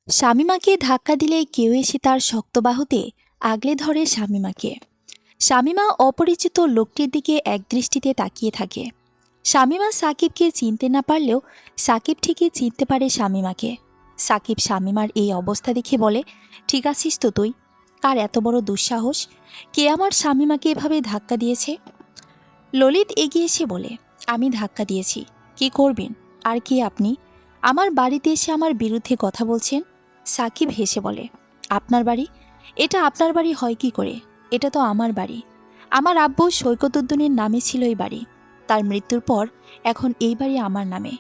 শামীমাকে ধাক্কা দিলে কেউ এসে তার শক্ত বাহুতে আগলে ধরে শামীমাকে। শামীমা অপরিচিত লোকটির দিকে একদৃষ্টিতে তাকিয়ে থাকে। শামীমা সাকিবকে চিনতে না পারলেও সাকিব ঠিকই চিনতে পারে শামীমাকে। সাকিব শামীমার এই অবস্থা দেখে বলে, ঠিক আছিস তো তুই? কার এত বড় দুঃসাহস? কে আমার শামীমাকে এভাবে ধাক্কা দিয়েছে? ললিত এগিয়ে এসে বলে, আমি ধাক্কা দিয়েছি। কি করবেন? আর কি আপনি আমার বাড়িতে এসে আমার বিরুদ্ধে কথা বলছেন? সাকিব হেসে বলে, আপনার বাড়ি? এটা আপনার বাড়ি হয় কি করে? এটা তো আমার বাড়ি। আমার আব্বু সৈকতউদ্দিনের নামে ছিল এই বাড়ি। তার মৃত্যুর পর এখন এই বাড়ি আমার নামে।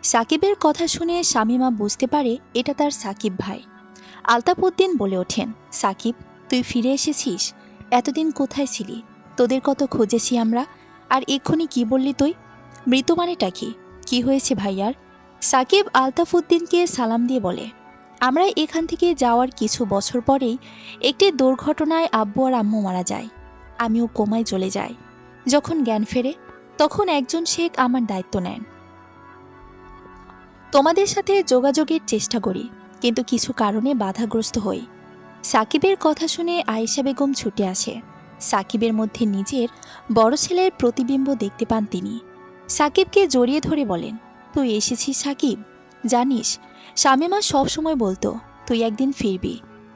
সাকিবের কথা শুনে শামীমা বুঝতে পারে এটা তার সাকিব ভাই। আলতাফউদ্দিন বলে ওঠেন, সাকিব, তুই ফিরে এসেছিস? এতদিন কোথায় ছিলি? তোদের কত খুঁজেছি আমরা। আর এক্ষুনি কি বললি তুই? মৃত মানেটা কি? কি হয়েছে ভাইয়ার? সাকিব আলতাফউদ্দিনকে সালাম দিয়ে বলে, আমরা এখান থেকে যাওয়ার কিছু বছর পরেই একটি দুর্ঘটনায় আব্বু আর আম্মু মারা যায়। আমিও কোমায় চলে যাই। যখন জ্ঞান ফেরে তখন একজন শেখ আমার দায়িত্ব নেন। তোমাদের সাথে যোগাযোগের চেষ্টা করি, কিন্তু কিছু কারণে বাধাগ্রস্ত হই। সাকিবের কথা শুনে আয়েশা বেগম ছুটে আসে। সাকিবের মধ্যে নিজের বড় ছেলের প্রতিবিম্ব দেখতে পান তিনি। সাকিবকে জড়িয়ে ধরে বলেন, তুই এসেছিস সাকিব? জানিস, শামীমা সবসময় বলতো তুই একদিন ফিরবি।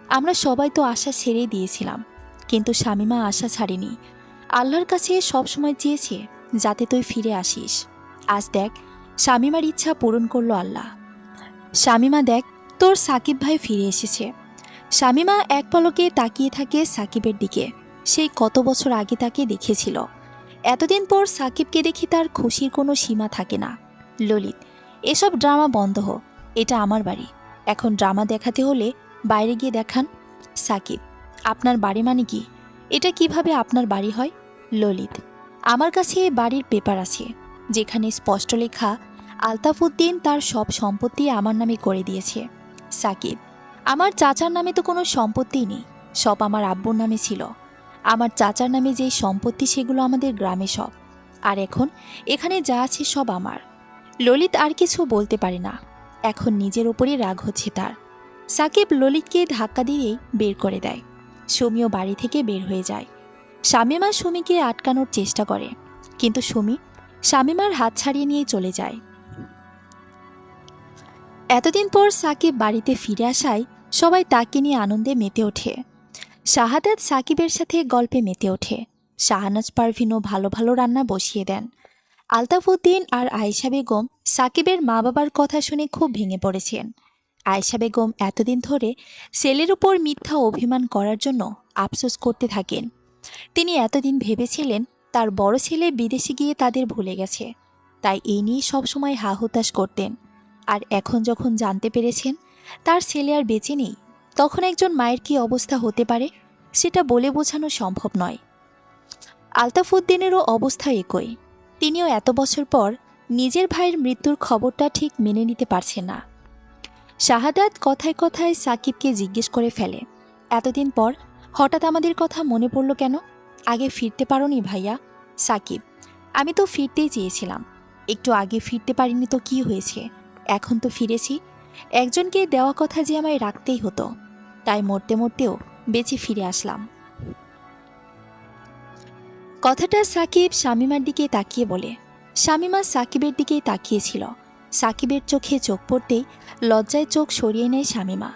আমরা সবাই তো আশা ছেড়েই দিয়েছিলাম, কিন্তু শামীমা আশা ছাড়েনি। আল্লাহর কাছে সবসময় চেয়েছে যাতে তুই ফিরে আসিস। আজ দেখ, শামীমার ইচ্ছা পূরণ করলো আল্লাহ। শামীমা, দেখ, তোর সাকিব ভাই ফিরে এসেছে। শামীমা এক পলকে তাকিয়ে থাকে সাকিবের দিকে। সেই কত বছর আগে তাকে দেখেছিল। এতদিন পর সাকিবকে দেখে তার খুশির কোনো সীমা থাকে না। ললিত, এসব ড্রামা বন্ধ হোক। এটা আমার বাড়ি। এখন ড্রামা দেখাতে হলে বাইরে গিয়ে দেখান। সাকিব, আপনার বাড়ি মানে কি? এটা কিভাবে আপনার বাড়ি হয়? ললিত, আমার কাছে বাড়ির পেপার আছে, যেখানে স্পষ্ট লেখা আলতাফউদ্দিন তার সব সম্পত্তি আমার নামে করে দিয়েছে। সাকিব, আমার চাচার নামে তো কোনো সম্পত্তিই নেই। সব আমার আব্বুর নামে ছিল। আমার চাচার নামে যেই সম্পত্তি সেগুলো আমাদের গ্রামে সব। আর এখন এখানে যা আছে সব আমার। ললিত আর কিছু বলতে পারে না। এখন নিজের ওপরই রাগ হচ্ছে তার। সাকিব ললিতকে ধাক্কা দিয়েই বের করে দেয়। সুমিও বাড়ি থেকে বের হয়ে যায়। শামীমা সুমিকে আটকানোর চেষ্টা করে, কিন্তু সুমি শামীমার হাত ছাড়িয়ে নিয়ে চলে যায়। এতদিন পর সাকিব বাড়িতে ফিরে আসায় সবাই তাকে নিয়ে আনন্দে মেতে ওঠে। শাহাদাত সাকিবের সাথে গল্পে মেতে ওঠে। শাহানাজ পারভিনও ভালো ভালো রান্না বসিয়ে দেন। আলতাফউদ্দিন আর আয়েশা বেগম সাকিবের মা বাবার কথা শুনে খুব ভেঙে পড়েছেন। আয়েশা বেগম এতদিন ধরে ছেলের উপর মিথ্যা অভিমান করার জন্য আফসোস করতে থাকেন। তিনি এতদিন ভেবেছিলেন তার বড় ছেলে বিদেশে গিয়ে তাদের ভুলে গেছে, তাই এই নিয়ে সবসময় হা হুতাশ করতেন। আর এখন যখন জানতে পেরেছেন তার ছেলে আর বেঁচে নেই, তখন একজন মায়ের কী অবস্থা হতে পারে সেটা বলে বোঝানো সম্ভব নয়। আলতাফউদ্দিনেরও অবস্থা একই। তিনিও এত বছর পর নিজের ভাইয়ের মৃত্যুর খবরটা ঠিক মেনে নিতে পারছেন না। শাহাদাত কথায় কথায় সাকিবকে জিজ্ঞেস করে ফেলে, এতদিন পর হঠাৎ আমাদের কথা মনে পড়ল কেন? আগে ফিরতে পারোনি ভাইয়া? সাকিব, আমি তো ফিরতেই চেয়েছিলাম। একটু আগে ফিরতে পারিনি তো কি হয়েছে? এখন তো ফিরেছি। একজনকে দেওয়া কথা যে আমায় রাখতেই হতো, তাই মরতে মরতেও বেঁচে ফিরে আসলাম। কথাটা সাকিব শামীমার দিকে তাকিয়ে বলে। শামীমা সাকিবের দিকেই তাকিয়েছিল। সাকিবের চোখে চোখ পড়তেই লজ্জায় চোখ সরিয়ে নেয় শামীমা।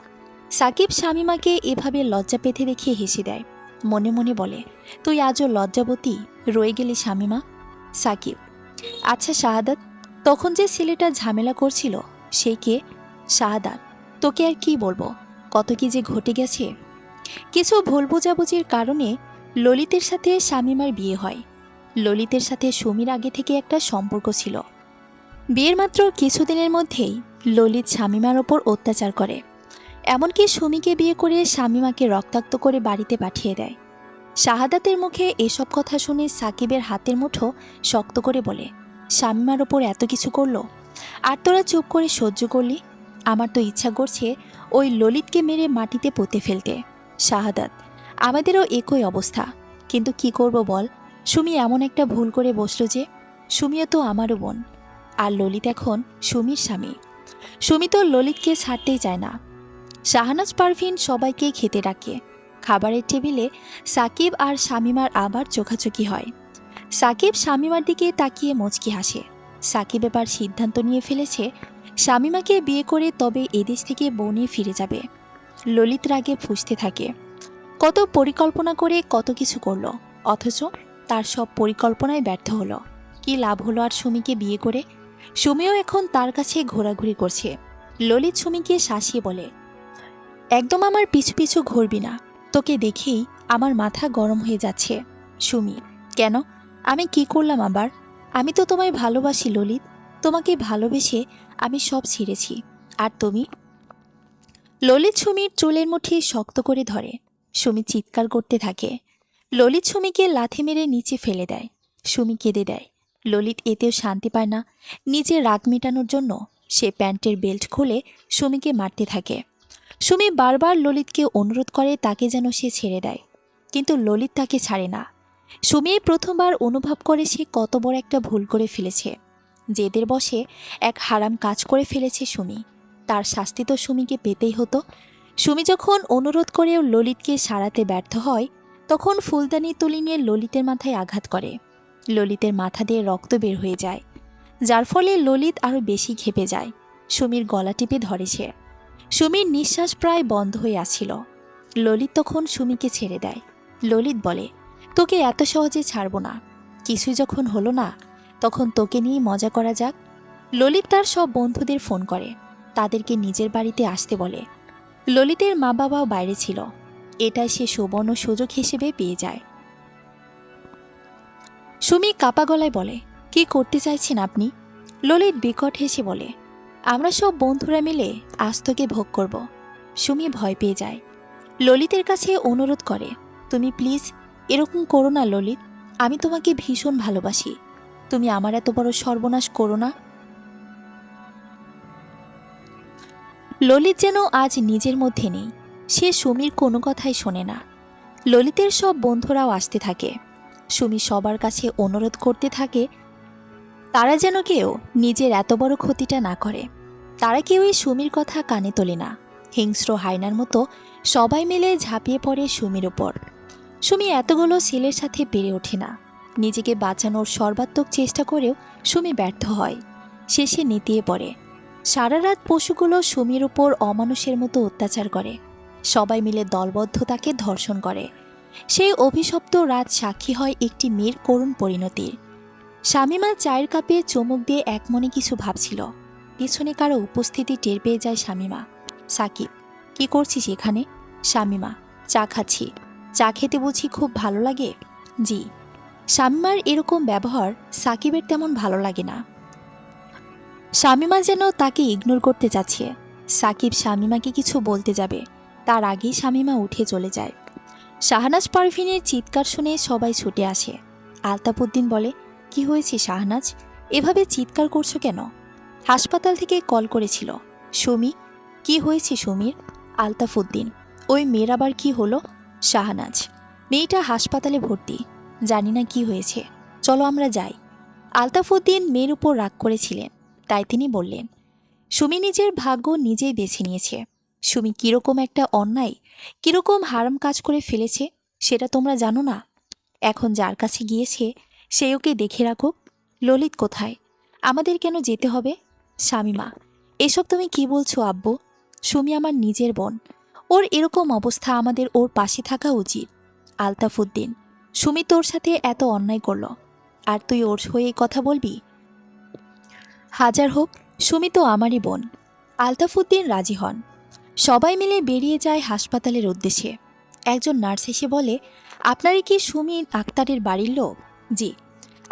সাকিব শামীমাকে এভাবে লজ্জা পেতে দেখে হেসে দেয়। মনে মনে বলে, তুই আজও লজ্জাবতী রয়ে গেলি শামীমা। সাকিব, আচ্ছা শাহাদাত, তখন যে ছেলেটা ঝামেলা করছিল সেই কে? শাহাদাত, তোকে আর কি বলবো, কত কি যে ঘটে গেছে। কিছু ভুল বোঝাবুঝির কারণে ললিতের সাথে শামীমার বিয়ে হয়। ললিতের সাথে সুমির আগে থেকে একটা সম্পর্ক ছিল। বিয়ের মাত্র কিছুদিনের মধ্যেই ললিত শামীমার ওপর অত্যাচার করে। এমনকি সুমিকে বিয়ে করে শামীমাকে রক্তাক্ত করে বাড়িতে পাঠিয়ে দেয়। শাহাদাতের মুখে এসব কথা শুনে সাকিবের হাতের মুঠো শক্ত করে বলে, শামীমার ওপর এত কিছু করলো, আর তোরা চুপ করে সহ্য করলি? আমার তো ইচ্ছা করছে ওই ললিতকে মেরে মাটিতে পুঁতে ফেলতে। শাহাদাত, আমাদেরও একই অবস্থা, কিন্তু কি করব বল? সুমি এমন একটা ভুল করে বসলো যে। সুমিও তো আমারও বোন, আর ললিত এখন সুমির স্বামী। সুমি তো ললিতকে ছাড়তেই চায় না। শাহনাজ পারভিন সবাইকে খেতে ডাকে। খাবারের টেবিলে সাকিব আর শামিমার আবার চোখাচোখি হয়। সাকিব শামিমার দিকে তাকিয়ে মুচকি হাসে। সাকিব এবার সিদ্ধান্ত নিয়ে ফেলেছে শামিমাকে বিয়ে করে তবে এদেশ থেকে বউ নিয়ে ফিরে যাবে। ললিত রাগে ফুঁসতে থাকে। কত পরিকল্পনা করে কত কিছু করলো, অথচ তার সব পরিকল্পনায় ব্যর্থ হলো। কি লাভ হলো আর সুমিকে বিয়ে করে? সুমিও এখন তার কাছে ঘোরাঘুরি করছে। ললিত সুমিকে শাসিয়ে বলে, একদম আমার পিছু পিছু ঘুরবি না, তোকে দেখেই আমার মাথা গরম হয়ে যাচ্ছে। সুমি, কেন? আমি কি করলাম আবার? আমি তো তোমায় ভালোবাসি ললিত, তোমাকে ভালোবেসে আমি সব ছেড়েছি। আর তুমি? ললিত সুমির চুলের মুঠি শক্ত করে ধরে। সুমি চিৎকার করতে থাকে। ললিত সুমিকে লাথি মেরে নিচে ফেলে দেয়। সুমি কেঁদে দেয়। ললিত এতেও শান্তি পায় না। নিজের রাগ মেটানোর জন্য সে প্যান্টের বেল্ট খুলে সুমিকে মারতে থাকে। সুমি বারবার ললিতকে অনুরোধ করে তাকে যেন সে ছেড়ে দেয়, কিন্তু ললিত তাকে ছাড়ে না। সুমি প্রথমবার অনুভব করে সে কত বড় একটা ভুল করে ফেলেছে। জেদের বশে এক হারাম কাজ করে ফেলেছে সুমি। তার শাস্তি তো সুমিকে পেতেই হতো। সুমি যখন অনুরোধ করেও ললিতকে সারাতে ব্যর্থ হয়, তখন ফুলদানি তুলি নিয়ে ললিতের মাথায় আঘাত করে। ললিতের মাথা দিয়ে রক্ত বের হয়ে যায়, যার ফলে ললিত আরও বেশি ক্ষেপে যায়। সুমির গলা টিপে ধরেছে। সুমির নিঃশ্বাস প্রায় বন্ধ হয়ে আসছিল। ললিত তখন সুমিকে ছেড়ে দেয়। ললিত বলে, তোকে এত সহজে ছাড়ব না। কিছুই যখন হলো না, তখন তোকে নিয়ে মজা করা যাক। ললিত তার সব বন্ধুদের ফোন করে, তাদেরকে নিজের বাড়িতে আসতে বলে। ললিতের মা বাবাও বাইরে ছিল। এটাই সে সুবর্ণ সুযোগ হিসেবে পেয়ে যায়। সুমি কাপা গলায় বলে, কি করতে চাইছেন আপনি? ললিত বিকট হেসে বলে, আমরা সব বন্ধুরা মিলে আজ তোকে ভোগ করব। সুমি ভয় পেয়ে যায়। ললিতের কাছে অনুরোধ করে, তুমি প্লিজ এরকম করো না ললিত, আমি তোমাকে ভীষণ ভালোবাসি, তুমি আমার এত বড় সর্বনাশ করো না। ললিত যেন আজ নিজের মধ্যে নেই। সে সুমির কোনো কথাই শোনে না। ললিতের সব বন্ধুরাও আসতে থাকে। সুমি সবার কাছে অনুরোধ করতে থাকে, তারা যেন কেউ নিজের এত বড় ক্ষতিটা না করে। তারা কেউই সুমির কথা কানে তোলে না। হিংস্র হায়নার মতো সবাই মিলে ঝাঁপিয়ে পড়ে সুমির উপর। সুমি এতগুলো ছেলের সাথে পেরে ওঠে না। নিজেকে বাঁচানোর সর্বাত্মক চেষ্টা করেও সুমি ব্যর্থ হয়। শেষে নেতিয়ে পড়ে। সারা রাত পশুগুলো সুমির উপর অমানুষের মতো অত্যাচার করে। সবাই মিলে দলবদ্ধ তাকে ধর্ষণ করে। সেই অভিশপ্ত রাত সাক্ষী হয় একটি মেয়ের করুণ পরিণতির। শামিমা চায়ের কাপে চুমুক দিয়ে একমনে কিছু ভাবছিল। পিছনে কারো উপস্থিতি টের পেয়ে যায় শামিমা। সাকিব, কি করছিস এখানে? শামিমা, চা খাচ্ছি। চা খেতে বুঝি খুব ভালো লাগে? জি। শামিমার এরকম ব্যবহার সাকিবের তেমন ভালো লাগে না। শামিমা যেন তাকে ইগনোর করতে চাচ্ছে। সাকিব শামিমাকে কিছু বলতে যাবে, তার আগেই শামিমা উঠে চলে যায়। শাহনাজ পারভিনের চিৎকার শুনে সবাই ছুটে আসে। আলতাফউদ্দিন বলে, কি হয়েছে শাহনাজ, এভাবে চিৎকার করছো কেন? হাসপাতাল থেকে কল করেছিল। সুমি, কি হয়েছে সুমির? আলতাফউদ্দিন, ওই মেয়ের আবার কি হলো? শাহনাজ, মেয়েটা হাসপাতালে ভর্তি, জানি না কি হয়েছে, চলো আমরা যাই। আলতাফউদ্দিন মেয়ের উপর রাগ করেছিলেন, তাই তিনি বললেন, সুমি নিজের ভাগ্য নিজেই বেছে নিয়েছে। সুমি কিরকম একটা অন্যায়, কিরকম হারাম কাজ করে ফেলেছে সেটা তোমরা জানো না। এখন যার কাছে গিয়েছে সে ওকে দেখে রাখো। ললিত কোথায়? আমাদের কেন যেতে হবে? শামিমা, এসব তুমি কি বলছো আব্বু? সুমি আমার নিজের বোন, ওর এরকম অবস্থা, আমাদের ওর পাশে থাকা উচিত। আলতাফউদ্দিন, সুমি তোর সাথে এত অন্যায় করল, আর তুই ওর হয়ে কথা বলবি? হাজার হোক, সুমি তো আমারই বোন। আলতাফউদ্দিন রাজি হন। সবাই মিলে বেরিয়ে যায় হাসপাতালের উদ্দেশ্যে। একজন নার্স এসে বলে, আপনারা কি সুমি আক্তারের বাড়ির লোক? জি।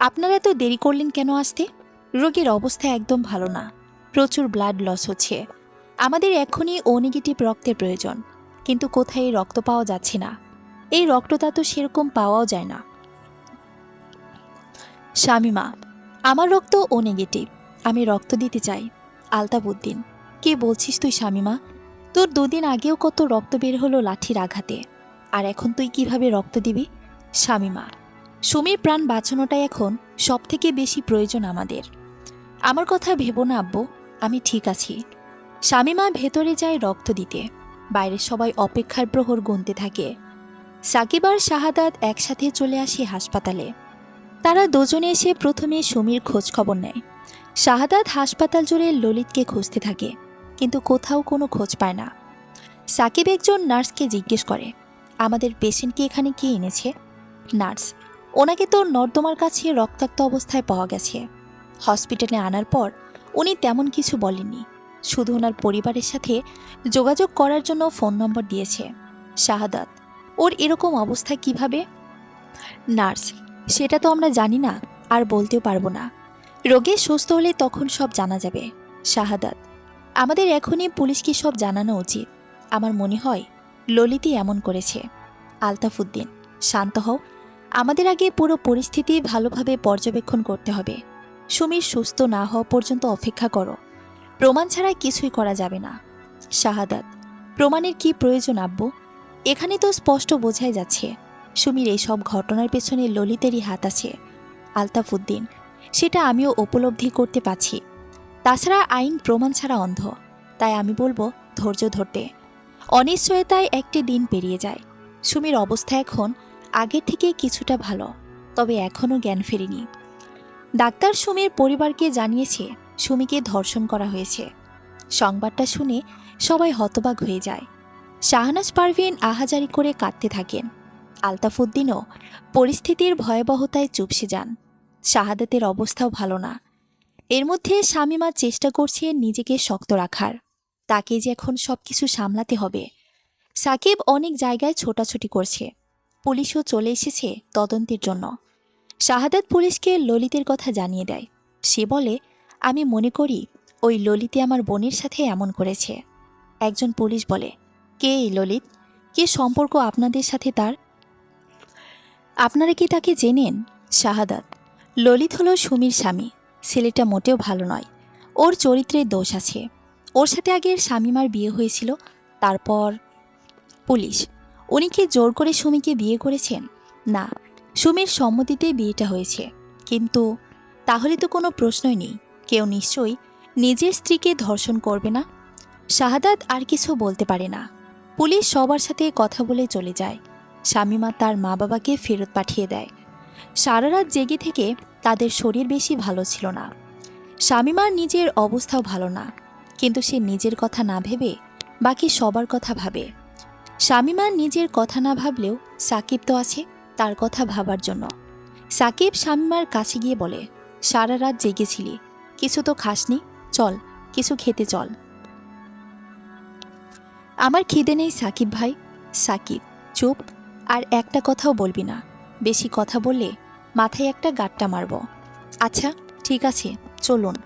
আপনারা এত দেরি করলেন কেন আসতে? রোগীর অবস্থা একদম ভালো না, প্রচুর ব্লাড লস হচ্ছে। আমাদের এখনই ও নেগেটিভ রক্তের প্রয়োজন, কিন্তু কোথায় এই রক্ত পাওয়া যাচ্ছে না। এই রক্তটা তো সেরকম পাওয়াও যায় না। শামিমা, আমার রক্ত ও নেগেটিভ, আমি রক্ত দিতে চাই। আলতাফউদ্দিন, কে বলছিস তুই শামিমা? তোর 2 দিন আগেও কত রক্ত বের হলো লাঠির আঘাতে, আর এখন তুই কিভাবে রক্ত দিবি? শামিমা, সুমির প্রাণ বাঁচানোটাই এখন সবথেকে বেশি প্রয়োজন আমাদের। আমার কথা ভেবো না আব্বু, আমি ঠিক আছি। শামিমা ভেতরে যায় রক্ত দিতে। বাইরে সবাই অপেক্ষার প্রহর গুনতে থাকে। সাকিব আর শাহাদাত একসাথে চলে আসে হাসপাতালে। তারা দুজনে এসে প্রথমে সুমির খোঁজ খবর নেয়। শাহাদাত হাসপাতাল জুড়ে ললিতকে খুঁজতে থাকে, কিন্তু কোথাও কোনো খোঁজ পায় না। সাকিব একজন নার্সকে জিজ্ঞেস করে, আমাদের পেশেন্টকে এখানে কে এনেছে? নার্স, ওনাকে তো নর্দমার কাছে রক্তাক্ত অবস্থায় পাওয়া গেছে। হসপিটালে আনার পর উনি তেমন কিছু বলেননি, শুধু ওনার পরিবারের সাথে যোগাযোগ করার জন্য ফোন নম্বর দিয়েছে। শাহাদাত, ওর এরকম অবস্থা কিভাবে? নার্স, সেটা তো আমরা জানি না, আর বলতেও পারবো না। রোগী সুস্থ হলে তখন সব জানা যাবে। শাহাদাত, আমাদের এখনই পুলিশকে সব জানানো উচিত। আমার মনে হয় ললিতই এমন করেছে। আলতাফউদ্দিন, শান্ত হও। আমাদের আগে পুরো পরিস্থিতি ভালোভাবে পর্যবেক্ষণ করতে হবে। সুমির সুস্থ না হওয়া পর্যন্ত অপেক্ষা করো। প্রমাণ ছাড়া কিছুই করা যাবে না। শাহাদাত, প্রমাণের কি প্রয়োজন আব্বু? এখানে তো স্পষ্ট বোঝাই যাচ্ছে সুমির এই সব ঘটনার পেছনে ললিতেরই হাত আছে। আলতাফউদ্দিন, সেটা আমিও উপলব্ধি করতে পারছি। তাছাড়া আইন প্রমাণ ছাড়া অন্ধ, তাই আমি বলবো ধৈর্য ধরতে। অনিশ্চয়তায় একটি দিন পেরিয়ে যায়। সুমির অবস্থা এখন আগের থেকে কিছুটা ভালো, তবে এখনও জ্ঞান ফেরেনি। ডাক্তার সুমির পরিবারকে জানিয়েছে সুমিকে ধর্ষণ করা হয়েছে। সংবাদটা শুনে সবাই হতবাক হয়ে যায়। শাহনাজ পারভীন আহাজারি করে কাঁদতে থাকেন। আলতাফউদ্দিনও পরিস্থিতির ভয়াবহতায় চুপসে যান। শাহাদাতের অবস্থাও ভালো না। এর মধ্যে শামীমা চেষ্টা করছে নিজেকে শক্ত রাখার। তাকে যে এখন সবকিছু সামলাতে হবে। সাকিব অনেক জায়গায় ছোটাছুটি করছে। পুলিশও চলে এসেছে তদন্তের জন্য। শাহাদাত পুলিশকে ললিতের কথা জানিয়ে দেয়। সে বলে, আমি মনে করি ওই ললিতে আমার বোনের সাথে এমন করেছে। একজন পুলিশ বলে, কে এই ললিত? কি সম্পর্ক আপনাদের সাথে তার? আপনারা কি তাকে চেনেন? শাহাদাত, ললিত হলো সুমির স্বামী। ছেলেটা মোটেও ভালো নয়। ওর চরিত্রের দোষ আছে। ওর সাথে আগের শামীমার বিয়ে হয়েছিল। তারপর পুলিশ, উনি কি জোর করে সুমিকে বিয়ে করেছেন? না, সুমির সম্মতিতেই বিয়েটা হয়েছে। কিন্তু তাহলে তো কোনো প্রশ্নই নেই, কেউ নিশ্চয়ই নিজের স্ত্রীকে ধর্ষণ করবে না। শাহাদাত আর কিছু বলতে পারে না। পুলিশ সবার সাথে কথা বলে চলে যায়। শামীমা তার মা বাবাকে ফেরত পাঠিয়ে দেয়। সারা রাত জেগে থেকে তাদের শরীর বেশি ভালো ছিল না। শামীমার নিজের অবস্থাও ভালো না, কিন্তু সে নিজের কথা না ভেবে বাকি সবার কথা ভাবে। শামীমা নিজের কথা না ভাবলেও সাকিব তো আছে তার কথা ভাবার জন্য। সাকিব শামীমার কাছে গিয়ে বলে, সারা রাত জেগেছিলি, কিছু তো খাসনি, চল কিছু খেতে চল। আমার খিদে নেই সাকিব ভাই। সাকিব, চুপ, আর একটা কথাও বলবি না। বেশি কথা বললে মাথায় একটা গাঁটটা মারব। আচ্ছা ঠিক আছে, চলুন।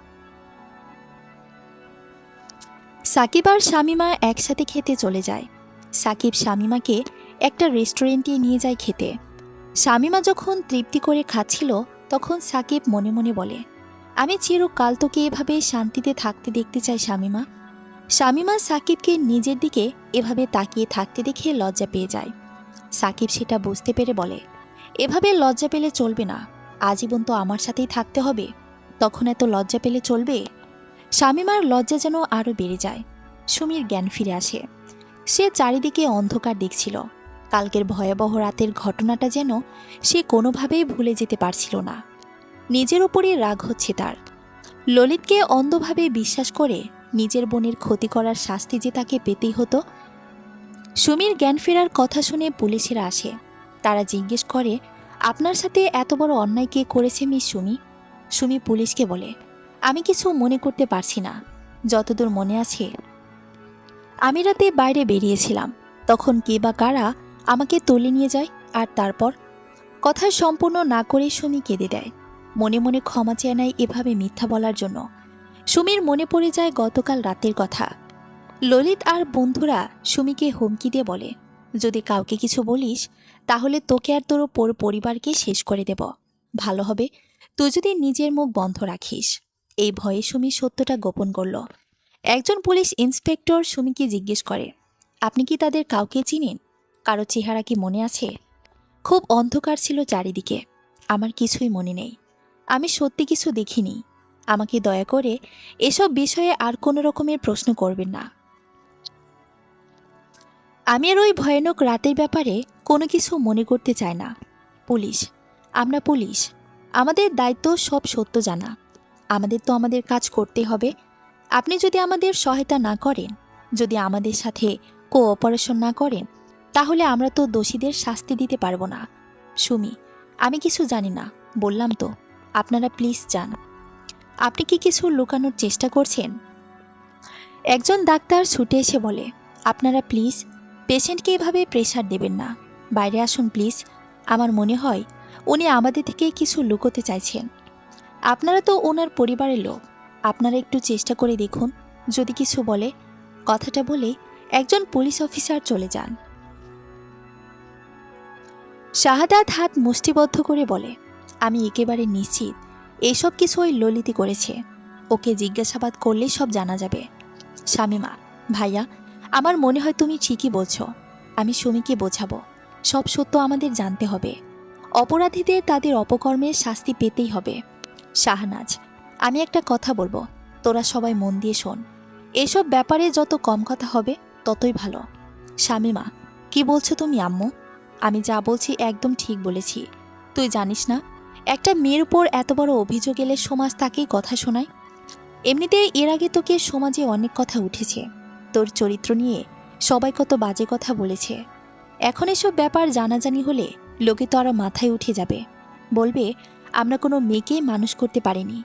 সাকিব আর শামীমা একসাথে খেতে চলে যায়। সাকিব শামীমাকে একটা রেস্টুরেন্টে নিয়ে যায় খেতে। শামীমা যখন তৃপ্তি করে খাচ্ছিল, তখন সাকিব মনে মনে বলে, আমি চিরকাল তোকে এভাবে শান্তিতে থাকতে দেখতে চাই শামীমা। শামীমা সাকিবকে নিজের দিকে এভাবে তাকিয়ে থাকতে দেখে লজ্জা পেয়ে যায়। সাকিব সেটা বুঝতে পেরে বলে, এভাবে লজ্জা পেলে চলবে না, আজীবন তো আমার সাথেই থাকতে হবে, তখন এত লজ্জা পেলে চলবে? শামীমার লজ্জা যেন আরও বেড়ে যায়। সুমির জ্ঞান ফিরে আসে। সে চারিদিকে অন্ধকার দেখছিল। কালকের ভয়াবহ রাতের ঘটনাটা যেন সে কোনোভাবেই ভুলে যেতে পারছিল না। নিজের ওপরই রাগ হচ্ছে তার। ললিতকে অন্ধভাবে বিশ্বাস করে নিজের বোনের ক্ষতি করার শাস্তি যে তাকে পেতেই হতো। সুমির জ্ঞান ফেরার কথা শুনে পুলিশেরা আসে। তারা জিজ্ঞেস করে, আপনার সাথে এত বড় অন্যায় কে করেছে মিস সুমি? সুমি পুলিশকে বলে, আমি কিছু মনে করতে পারছি না। যতদূর মনে আছে, আমি রাতে বাইরে বেরিয়েছিলাম, তখন কে বা কারা আমাকে তুলে নিয়ে যায়, আর তারপর কথা সম্পূর্ণ না করে সুমি কেঁদে দেয়। মনে মনে ক্ষমা চেয়ে নেয় এভাবে মিথ্যা বলার জন্য। সুমির মনে পড়ে যায় গতকাল রাতের কথা। ললিত আর বন্ধুরা সুমিকে হুমকি দিয়ে বলে, যদি কাউকে কিছু বলিস তাহলে তোকে আর তোর পরিবারকে শেষ করে দেব। ভালো হবে তুই যদি নিজের মুখ বন্ধ রাখিস। এই ভয়ে সুমি সত্যটা গোপন করল। একজন পুলিশ ইন্সপেক্টর সুমিকে জিজ্ঞেস করে, আপনি কি তাদের কাউকে চিনেন? কারো চেহারা কি মনে আছে? খুব অন্ধকার ছিল চারিদিকে, আমার কিছুই মনে নেই। আমি সত্যি কিছু দেখিনি। আমাকে দয়া করে এসব বিষয়ে আর কোনো রকমের প্রশ্ন করবেন না। আমি আর ওই ভয়ানক রাতের ব্যাপারে কোনো কিছু মনে করতে চাই না। পুলিশ, আমরা পুলিশ, আমাদের দায়িত্ব সব সত্য জানা। আমাদের তো আমাদের কাজ করতে হবে। আপনি যদি আমাদের সহায়তা না করেন, যদি আমাদের সাথে কোঅপারেশন না করেন, তাহলে আমরা তো দোষীদের শাস্তি দিতে পারবো না। সুমি, আমি কিছু জানি না, বললাম তো। আপনারা প্লিজ যান। আপনি কি কিছু লুকানোর চেষ্টা করছেন? একজন ডাক্তার ছুটে এসে বলে, আপনারা প্লিজ পেশেন্টকে এভাবে প্রেশার দেবেন না। বাইরে আসুন প্লিজ। আমার মনে হয় উনি আমাদের থেকে কিছু লুকোতে চাইছেন। আপনারা তো ওনার পরিবারের লোক, আপনারা একটু চেষ্টা করে দেখুন যদি কিছু বলে। কথাটা বলে একজন পুলিশ অফিসার চলে যান। শাহাদাত হাত মুষ্টিবদ্ধ করে বলে, আমি একেবারে নিশ্চিত এইসব কিছু ওই ললিতই করেছে। ওকে জিজ্ঞাসাবাদ করলেই সব জানা যাবে। শামিমা, ভাইয়া, আমার মনে হয় তুমি ঠিকই বলছো। আমি সুমিকে বোঝাবো, সব সত্য আমাদের জানতে হবে। অপরাধীদের তাদের অপকর্মের শাস্তি পেতেই হবে। শাহনাজ, আমি একটা কথা বলবো, তোরা সবাই মন দিয়ে শোন। এসব ব্যাপারে যত কম কথা হবে ততই ভালো। শামিমা, কি বলছো তুমি আম্মু? আমি যা বলছি একদম ঠিক বলেছি। তুই জানিস না, একটা মেয়ের উপর এত বড় অভিযোগ এলে সমাজ তাকেই কথা শোনায়। এমনিতেই এর আগে তোকে সমাজে অনেক কথা উঠেছে, তোর চরিত্র নিয়ে সবাই কত বাজে কথা বলেছে। এখন এসব ব্যাপার জানাজানি হলে লোকে তো আরও মাথায় উঠে যাবে, বলবে আমরা কোনো মেয়েকে মানুষ করতে পারিনি।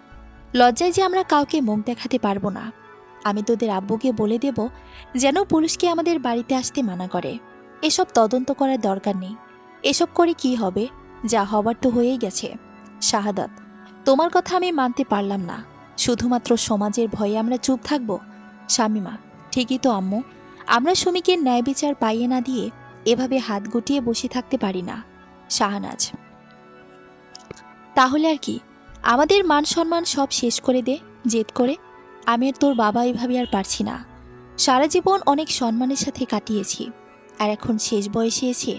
লজ্জায় যে আমরা কাউকে মুখ দেখাতে পারবো না। আমি তোদের আব্বুকে বলে দেব যেন পুলিশকে আমাদের বাড়িতে আসতে মানা করে। এসব তদন্ত করার দরকার নেই। এসব করে কি হবে? যা হবার তো হয়েই গেছে। শাহাদাত, তোমার কথা আমি মানতে পারলাম না। শুধুমাত্র সমাজের ভয়ে আমরা চুপ থাকব? শামিমা, ঠিকই তো আম্মু। আমরা সুমিকে ন্যায় বিচার পাইয়ে না দিয়ে এভাবে হাত গুটিয়ে বসে থাকতে পারি না। শাহনাজ, তাহলে আর কি, আমাদের মান সম্মান সব শেষ করে দে জেদ করে। আমি আর তোর বাবা এভাবে আর পারছি না। সারা জীবন অনেক সম্মানের সাথে কাটিয়েছি, আর এখন শেষ বয়সে এসে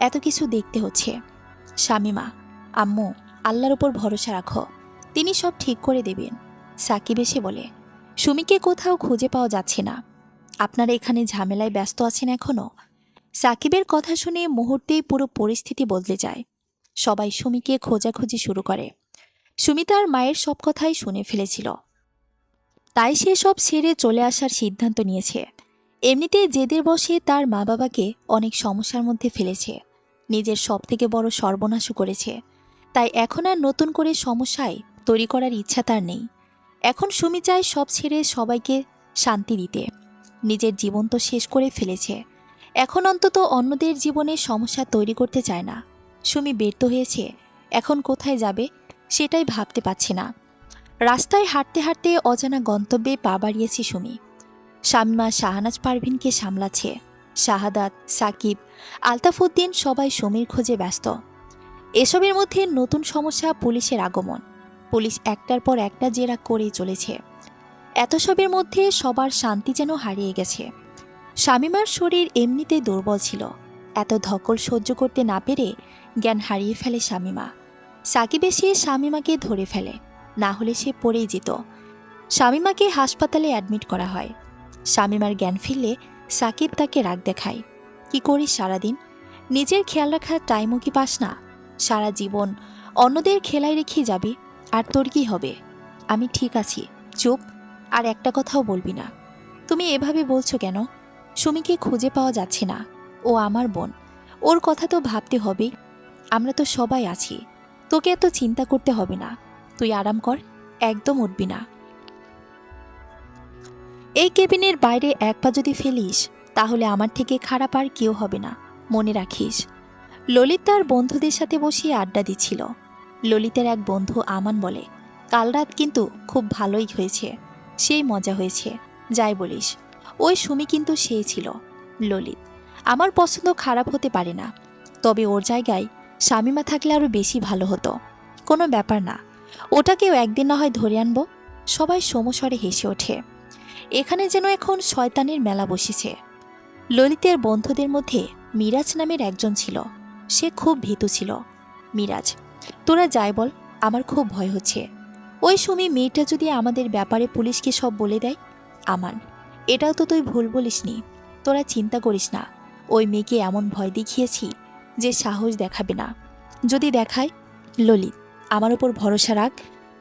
এত কিছু দেখতে হচ্ছে। শামিমা, আম্মু, আল্লাহর উপর ভরসা রাখো, তিনি সব ঠিক করে দেবেন। সাকিব এসে বলে, সুমিকে কোথাও খুঁজে পাওয়া যাচ্ছে না। আপনারা এখানে ঝামেলায় ব্যস্ত আছেন এখনও? সাকিবের কথা শুনে মুহূর্তেই পুরো পরিস্থিতি বদলে যায়। সবাই সুমিকে খোঁজাখুঁজি শুরু করে। সুমি তার মায়ের সব কথাই শুনে ফেলেছিল, তাই সে সব ছেড়ে চলে আসার সিদ্ধান্ত নিয়েছে। এমনিতেই জেদের বশে তার মা বাবাকে অনেক সমস্যার মধ্যে ফেলেছে, নিজের সব থেকে বড় সর্বনাশও করেছে। তাই এখন আর নতুন করে সমস্যায় তৈরি করার ইচ্ছা তার নেই। এখন সুমি চায় সব ছেড়ে সবাইকে শান্তি দিতে। নিজের জীবন তো শেষ করে ফেলেছে, এখন অন্তত অন্যদের জীবনে সমস্যা তৈরি করতে চায় না। সুমি ব্যর্থ হয়েছে, এখন কোথায় যাবে সেটাই ভাবতে পারছে না। রাস্তায় হাঁটতে হাঁটতে অজানা গন্তব্যে পা বাড়িয়েছে সুমি। শামিমা শাহনাজ পারভিনকে সামলাচ্ছে। শাহাদাত, সাকিব, আলতাফউদ্দিন সবাই সুমির খোঁজে ব্যস্ত। এসবের মধ্যে নতুন সমস্যা পুলিশের আগমন। পুলিশ একটার পর একটা জেরা করেই চলেছে। এত সবের মধ্যে সবার শান্তি যেন হারিয়ে গেছে। শামিমার শরীর এমনিতেই দুর্বল ছিল, এত ধকল সহ্য করতে না পেরে জ্ঞান হারিয়ে ফেলে শামিমা। সাকিব এসে শামিমাকে ধরে ফেলে, না হলে সে পড়েই যেত। শামিমাকে হাসপাতালে অ্যাডমিট করা হয়। শামিমার জ্ঞান ফিরলে সাকিব তাকে রাগ দেখায়, কি করিস সারাদিন? নিজের খেয়াল রাখার টাইমও কি পাস না? সারা জীবন অন্যদের খেলায় রেখে যাবি, আর তোর কি হবে? আমি ঠিক আছি, চুপ, আর একটা কথাও বলবি না। তুমি এভাবে বলছো কেন? সুমিকে খুঁজে পাওয়া যাচ্ছে না, ও আমার বোন, ওর কথা তো ভাবতে হবে। আমরা তো সবাই আছি, তোকে এত চিন্তা করতে হবে না। তুই আরাম কর, একদম উঠবি না। এই কেবিনের বাইরে এক পা যদি ফেলিস তাহলে আমার থেকে খারাপ আর কেউ হবে না, মনে রাখিস। ললিত তার বন্ধুদের সাথে বসিয়ে আড্ডা দিচ্ছিল। ললিতের এক বন্ধু আমান বলে, কাল রাত কিন্তু খুব ভালোই হয়েছে, সেই মজা হয়েছে, যাই বলিস। ওই সুমি কিন্তু সেই ছিল। ললিত, আমার পছন্দ খারাপ হতে পারে না, তবে ওর জায়গায় শামিমা থাকলে আরও বেশি ভালো হতো। কোনো ব্যাপার না, ওটাকেও একদিন না হয় ধরে আনবো। সবাই সমস্বরে হেসে ওঠে। এখানে যেন এখন শয়তানের মেলা বসেছে। ললিতের বন্ধুদের মধ্যে মিরাজ নামের একজন ছিল, সে খুব ভীতু ছিল। মিরাজ, তোরা যাই বল, আমার খুব ভয় হচ্ছে। ওই সুমি মেয়েটা যদি আমাদের ব্যাপারে পুলিশকে সব বলে দেয়। আমান, এটাও তো তুই ভুল বলিসনি, তোরা চিন্তা করিস না, ওই মেয়েকে এমন ভয় দেখিয়েছি যে সাহস দেখাবে না। যদি দেখায়, ললিত আমার ওপর ভরসা রাখ,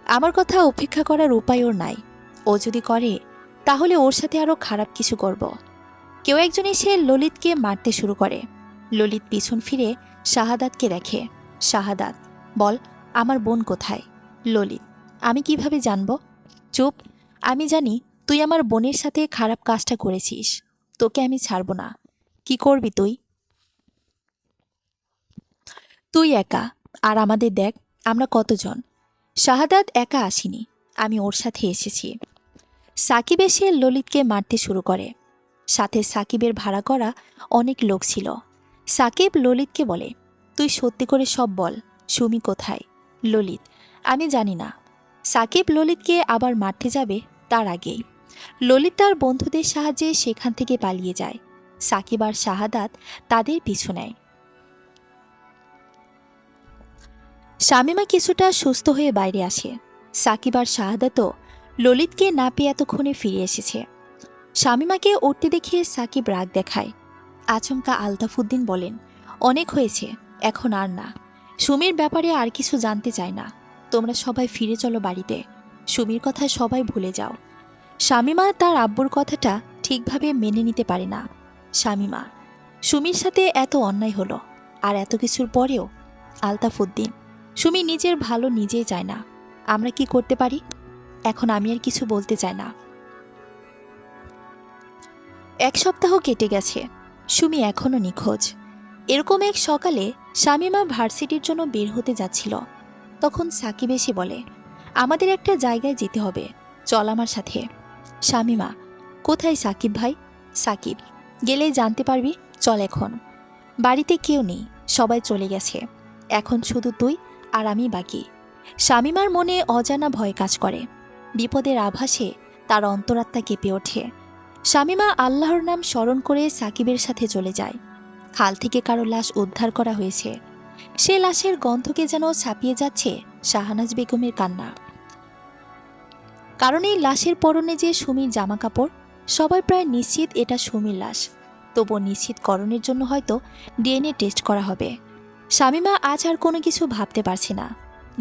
আমার কথা উপেক্ষা করার উপায় ওর নাই। ও যদি করে তাহলে ওর সাথে আরও খারাপ কিছু করব। কেউ একজন এসে ললিতকে মারতে শুরু করে। ললিত পিছন ফিরে শাহাদাতকে দেখে। শাহাদাত, বল আমার বোন কোথায়? ললিত, আমি কিভাবে জানব? চুপ, আমি জানি তুই আমার বোনের সাথে খারাপ কাজটা করেছিস। তোকে আমি ছাড়ব না। কি করবি তুই? তুই একা, আর আমাদের দেখ আমরা কতজন। শাহাদাত একা আসিনি, আমি ওর সাথে এসেছি। সাকিব এসে ললিতকে মারতে শুরু করে। সাথে সাকিবের ভাড়া করা অনেক লোক ছিল। সাকিব ললিতকে বলে, তুই সত্যি করে সব বল, সুমি কোথায়? ললিত, আমি জানি না। সাকিব ললিতকে আবার মারতে যাবে তার আগেই ললিত তার বন্ধুদের সাহায্যে সেখান থেকে পালিয়ে যায়। সাকিব আর শাহাদাত তাদের পিছু নেয়। শামীমা কিছুটা সুস্থ হয়ে বাইরে আসে। সাকিব আর শাহাদাতও ললিতকে না পেয়ে এতক্ষণে ফিরে এসেছে। শামীমাকে উঠতে দেখে সাকিব রাগ দেখায়। আচমকা আলতাফউদ্দিন বলেন, অনেক হয়েছে, এখন আর না। সুমির ব্যাপারে আর কিছু জানতে চায় না। তোমরা সবাই ফিরে চলো বাড়িতে। সুমির কথা সবাই ভুলে যাও। শামীমা তার আব্বুর কথাটা ঠিকভাবে মেনে নিতে পারে না। শামীমা, সুমির সাথে এত অন্যায় হলো, আর এত কিছুর পরেও? আলতাফউদ্দিন, সুমি নিজের ভালো নিজেই চায় না। আমরা কি করতে পারি? এখন আমি আর কিছু বলতে চাই না। 1 সপ্তাহ কেটে গেছে, সুমি এখনও নিখোঁজ। এরকম এক সকালে শামীমা ভার্সিটির জন্য বের হতে যাচ্ছিল। তখন সাকিব এসে বলে, আমাদের একটা জায়গায় যেতে হবে, চল আমার সাথে। শামীমা, কোথায় সাকিব ভাই? সাকিব, গেলেই জানতে পারবি, চল এখন। বাড়িতে কেউ নেই, সবাই চলে গেছে, এখন শুধু তুই আর আমি বাকি। শামীমার মনে অজানা ভয় কাজ করে। বিপদের আভাসে তার অন্তরাত্মা কেঁপে ওঠে। শামীমা আল্লাহর নাম স্মরণ করে সাকিবের সাথে চলে যায়। খাল থেকে কারো লাশ উদ্ধার করা হয়েছে। সে লাশের গন্ধকে যেন ছাপিয়ে যাচ্ছে শাহানাজ বেগমের কান্না। কারণ এই লাশের পরনে যে সুমির জামা কাপড়, সবাই প্রায় নিশ্চিত এটা সুমির লাশ। তবুও নিশ্চিতকরণের জন্য হয়তো ডিএনএ টেস্ট করা হবে। শামীমা আজ আর কোনো কিছু ভাবতে পারছে না।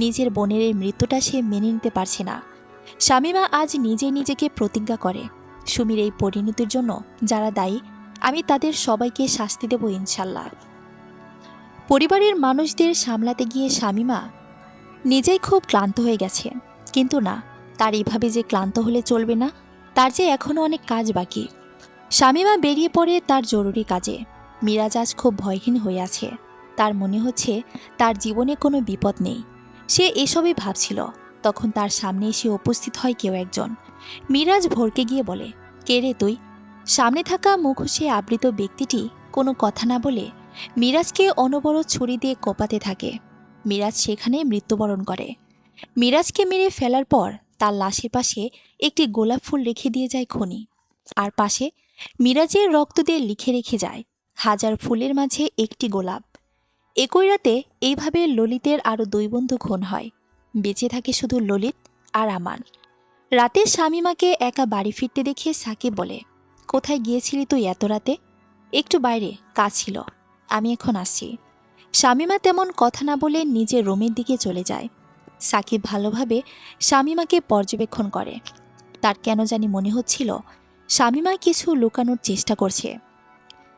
নিজের বোনের এই মৃত্যুটা সে মেনে নিতে পারছে না। শামীমা আজ নিজে নিজেকে প্রতিজ্ঞা করে, সুমির এই পরিণতির জন্য যারা দায়ী, আমি তাদের সবাইকে শাস্তি দেব ইনশাল্লাহ। পরিবারের মানুষদের সামলাতে গিয়ে শামীমা নিজেই খুব ক্লান্ত হয়ে গেছে। কিন্তু না, তার এইভাবে যে ক্লান্ত হলে চলবে না, তার যে এখনও অনেক কাজ বাকি। শামীমা বেরিয়ে পড়ে তার জরুরি কাজে। মিরাজ আজ খুব ভয়হীন হয়ে আছে। তার মনে হচ্ছে তার জীবনে কোনো বিপদ নেই। সে এসবই ভাবছিল, তখন তার সামনে এসে উপস্থিত হয় কেউ একজন। মিরাজ ভরকে গিয়ে বলে, কে রে তুই? সামনে থাকা মুখোশে আবৃত ব্যক্তিটি কোনো কথা না বলে মিরাজকে অনবরত ছুরি দিয়ে কোপাতে থাকে। মিরাজ সেখানে মৃত্যুবরণ করে। মিরাজকে মেরে ফেলার পর তার লাশের পাশে একটি গোলাপ ফুল রেখে দিয়ে যায় খনি। আর পাশে মিরাজের রক্ত দিয়ে লিখে রেখে যায়, 1000 ফুলের মাঝে একটি গোলাপ। একই রাতে এইভাবে ললিতের আরও 2 বন্ধু খুন হয়। বেঁচে থাকে শুধু ললিত আর আমান। রাতে শামীমাকে একা বাড়ি ফিরতে দেখে সাকিব বলে, কোথায় গিয়েছিলি তুই এত রাতে? একটু বাইরে, কাজ ছিল, আমি এখন আসছি। শামীমা তেমন কথা না বলে নিজের রুমের দিকে চলে যায়। সাকিব ভালোভাবে শামীমাকে পর্যবেক্ষণ করে। তার কেন জানি মনে হচ্ছিল শামীমা কিছু লুকানোর চেষ্টা করছে।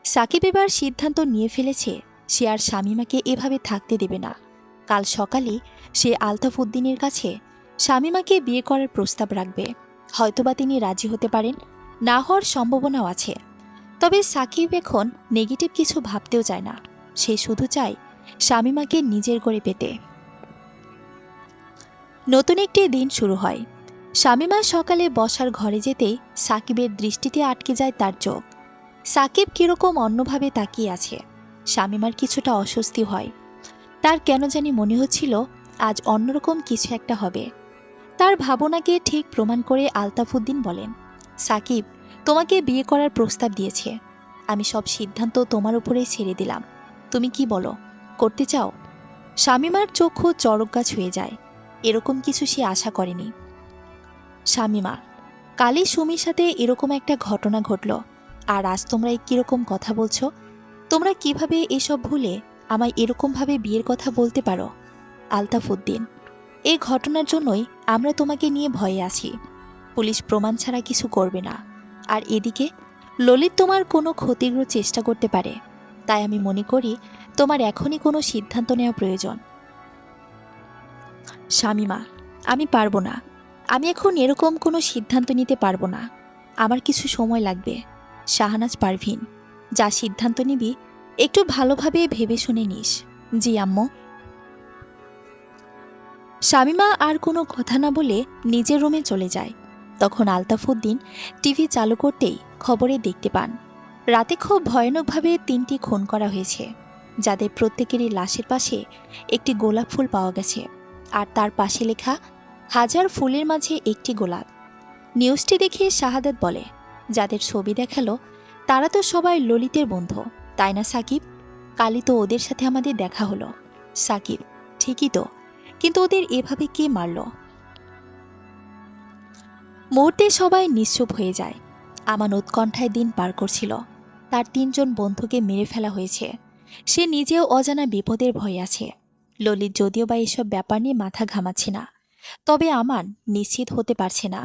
সাকিব এবার সিদ্ধান্ত নিয়ে ফেলেছে সে আর শামীমাকে এভাবে থাকতে দেবে না। কাল সকালে সে আলতাফউদ্দিনের কাছে শামীমাকে বিয়ে করার প্রস্তাব রাখবে। হয়তোবা তিনি রাজি হতে পারেন, না হওয়ার সম্ভাবনাও আছে। তবে সাকিব এখন নেগেটিভ কিছু ভাবতেও চায় না। সে শুধু চায় শামীমাকে নিজের করে পেতে। নতুন একটি দিন শুরু হয়। শামীমা সকালে বসার ঘরে যেতেই সাকিবের দৃষ্টিতে আটকে যায় তার চোখ। সাকিব কিরকম অন্যভাবে তাকিয়ে আছে। শামীমার কিছুটা অস্বস্তি হয়। তার কেন জানি মনে হচ্ছিল আজ অন্যরকম কিছু একটা হবে। তার ভাবনাকে ঠিক প্রমাণ করে আলতাফউদ্দিন বলেন, সাকিব তোমাকে বিয়ে করার প্রস্তাব দিয়েছে। আমি সব সিদ্ধান্ত তোমার উপরেই ছেড়ে দিলাম। তুমি কি বলো, করতে চাও? শামীমার চক্ষু চড়ক গাছ হয়ে যায়। এরকম কিছু সে আশা করেনি। শামীমা, কালই সুমির সাথে এরকম একটা ঘটনা ঘটল, আর আজ তোমরা কিরকম কথা বলছো? তোমরা কিভাবে এসব ভুলে আমায় এরকমভাবে বিয়ের কথা বলতে পারো? আলতাফ উদ্দিন, এই ঘটনার জন্যই আমরা তোমাকে নিয়ে ভয়ে আছি। পুলিশ প্রমাণ ছাড়া কিছু করবে না। আর এদিকে ললিত তোমার কোনো ক্ষতির চেষ্টা করতে পারে। তাই আমি মনে করি তোমার এখনই কোনো সিদ্ধান্ত নেওয়া প্রয়োজন। শামিমা, আমি পারবো না। আমি এখন এরকম কোনো সিদ্ধান্ত নিতে পারবো না। আমার কিছু সময় লাগবে। শাহনাজ পারভিন, যা সিদ্ধান্ত নিবি একটু ভালোভাবে ভেবে শুনে নিস। জি আম্মু। শামিমা আর কোনো কথা না বলে নিজের রুমে চলে যায়। তখন আলতাফ উদ্দিন টিভি চালু করতেই খবরে দেখতে পান রাতে খুব ভয়ানকভাবে 3টি খুন করা হয়েছে, যাদের প্রত্যেকেরই লাশের পাশে একটি গোলাপ ফুল পাওয়া গেছে, আর তার পাশে লেখা 1000 ফুলের মাঝে একটি গোলাপ। নিউজটি দেখে শাহাদাত বলে, যাদের ছবি দেখালো তারা তো সবাই ললিতের বন্ধু, তাই না সাকিব? কালই তো ওদের সাথে আমাদের দেখা হলো। সাকিব, ঠিকই তো, কিন্তু ওদের এভাবে কে মারল? মুহূর্তে সবাই নিশ্চুপ হয়ে যায়। আমান উৎকণ্ঠায় দিন পার করছিল। তার 3জন বন্ধুকে মেরে ফেলা হয়েছে। সে নিজেও অজানা বিপদের ভয়ে আছে। ললিত যদিও বা এসব ব্যাপার নিয়ে মাথা ঘামাচ্ছে না, তবে আমান নিশ্চিত হতে পারছে না।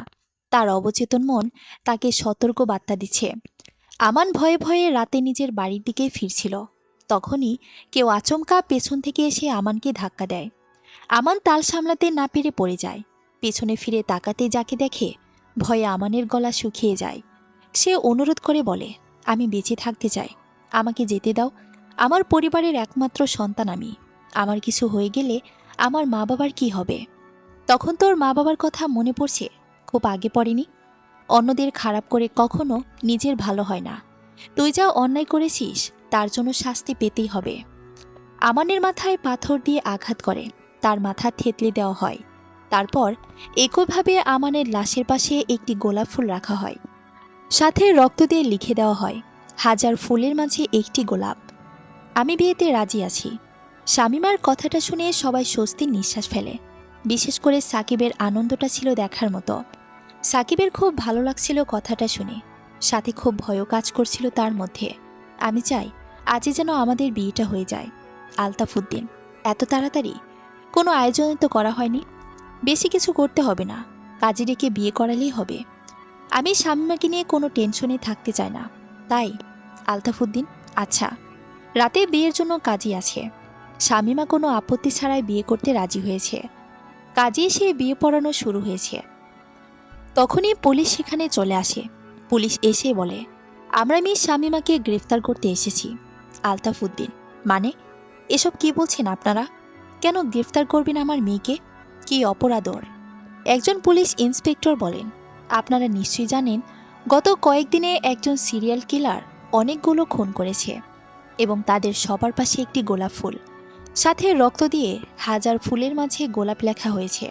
তার অবচেতন মন তাকে সতর্ক বার্তা দিচ্ছে। আমান ভয়ে ভয়ে রাতে নিজের বাড়ির দিকে ফিরছিল। তখনই কেউ আচমকা পেছন থেকে এসে আমানকে ধাক্কা দেয়। আমান তাল সামলাতে না পেরে পড়ে যায়। পেছনে ফিরে তাকাতে যাকে দেখে ভয়ে আমানের গলা শুকিয়ে যায়। সে অনুরোধ করে বলে, আমি বেঁচে থাকতে চাই, আমাকে যেতে দাও। আমার পরিবারের একমাত্র সন্তান আমি। আমার কিছু হয়ে গেলে আমার মা বাবার কি হবে? তখন তোর মা বাবার কথা মনে পড়ছে? খুব আগে পড়েনি? অন্যদের খারাপ করে কখনো নিজের ভালো হয় না। তুই যা অন্যায় করেছিস তার জন্য শাস্তি পেতেই হবে। আমানের মাথায় পাথর দিয়ে আঘাত করে তার মাথা থেতলে দেওয়া হয়। তারপর একইভাবে আমানের লাশের পাশে একটি গোলাপ ফুল রাখা হয়। সাথে রক্ত দিয়ে লিখে দেওয়া হয়, 1000 ফুলের মাঝে একটি গোলাপ। আমি বিয়েতে রাজি আছি। শামিমার কথাটা শুনে সবাই স্বস্তির নিঃশ্বাস ফেলে। বিশেষ করে সাকিবের আনন্দটা ছিল দেখার মতো। সাকিবের খুব ভালো লাগছিল কথাটা শুনে, সাথে খুব ভয়ও কাজ করছিল তার মধ্যে। আমি চাই আজই যেন আমাদের বিয়েটা হয়ে যায়। আলতাফ উদ্দিন, এত তাড়াতাড়ি? কোনো আয়োজন তো করা হয়নি। বেশি কিছু করতে হবে না, কাজে ডেকে বিয়ে করালেই হবে। আমি শামিমাকে নিয়ে কোনো টেনশনে থাকতে চাই না, তাই। আলতাফ উদ্দিন, আচ্ছা, রাতে বিয়ের জন্য কাজী আছে। শামিমা কোনো আপত্তি ছাড়াই বিয়ে করতে রাজি হয়েছে। কাজে এসে বিয়ে পড়ানো শুরু হয়েছে। তখনই পুলিশ সেখানে চলে আসে। পুলিশ এসে বলে, আমরা মিস শামিমাকে গ্রেফতার করতে এসেছি। আলতাফ উদ্দিন, মানে এসব কি বলছেন আপনারা? কেন গ্রেফতার করবেন আমার মেয়েকে? কি অপরাধ ওর? একজন পুলিশ ইন্সপেক্টর বলেন, আপনারা নিশ্চয়ই জানেন গত কয়েকদিনে একজন সিরিয়াল কিলার অনেকগুলো খুন করেছে, এবং তাদের সবার পাশে একটি গোলাপ ফুল, সাথে রক্ত দিয়ে 1000 ফুলের মাঝে গোলাপ লেখা হয়েছে।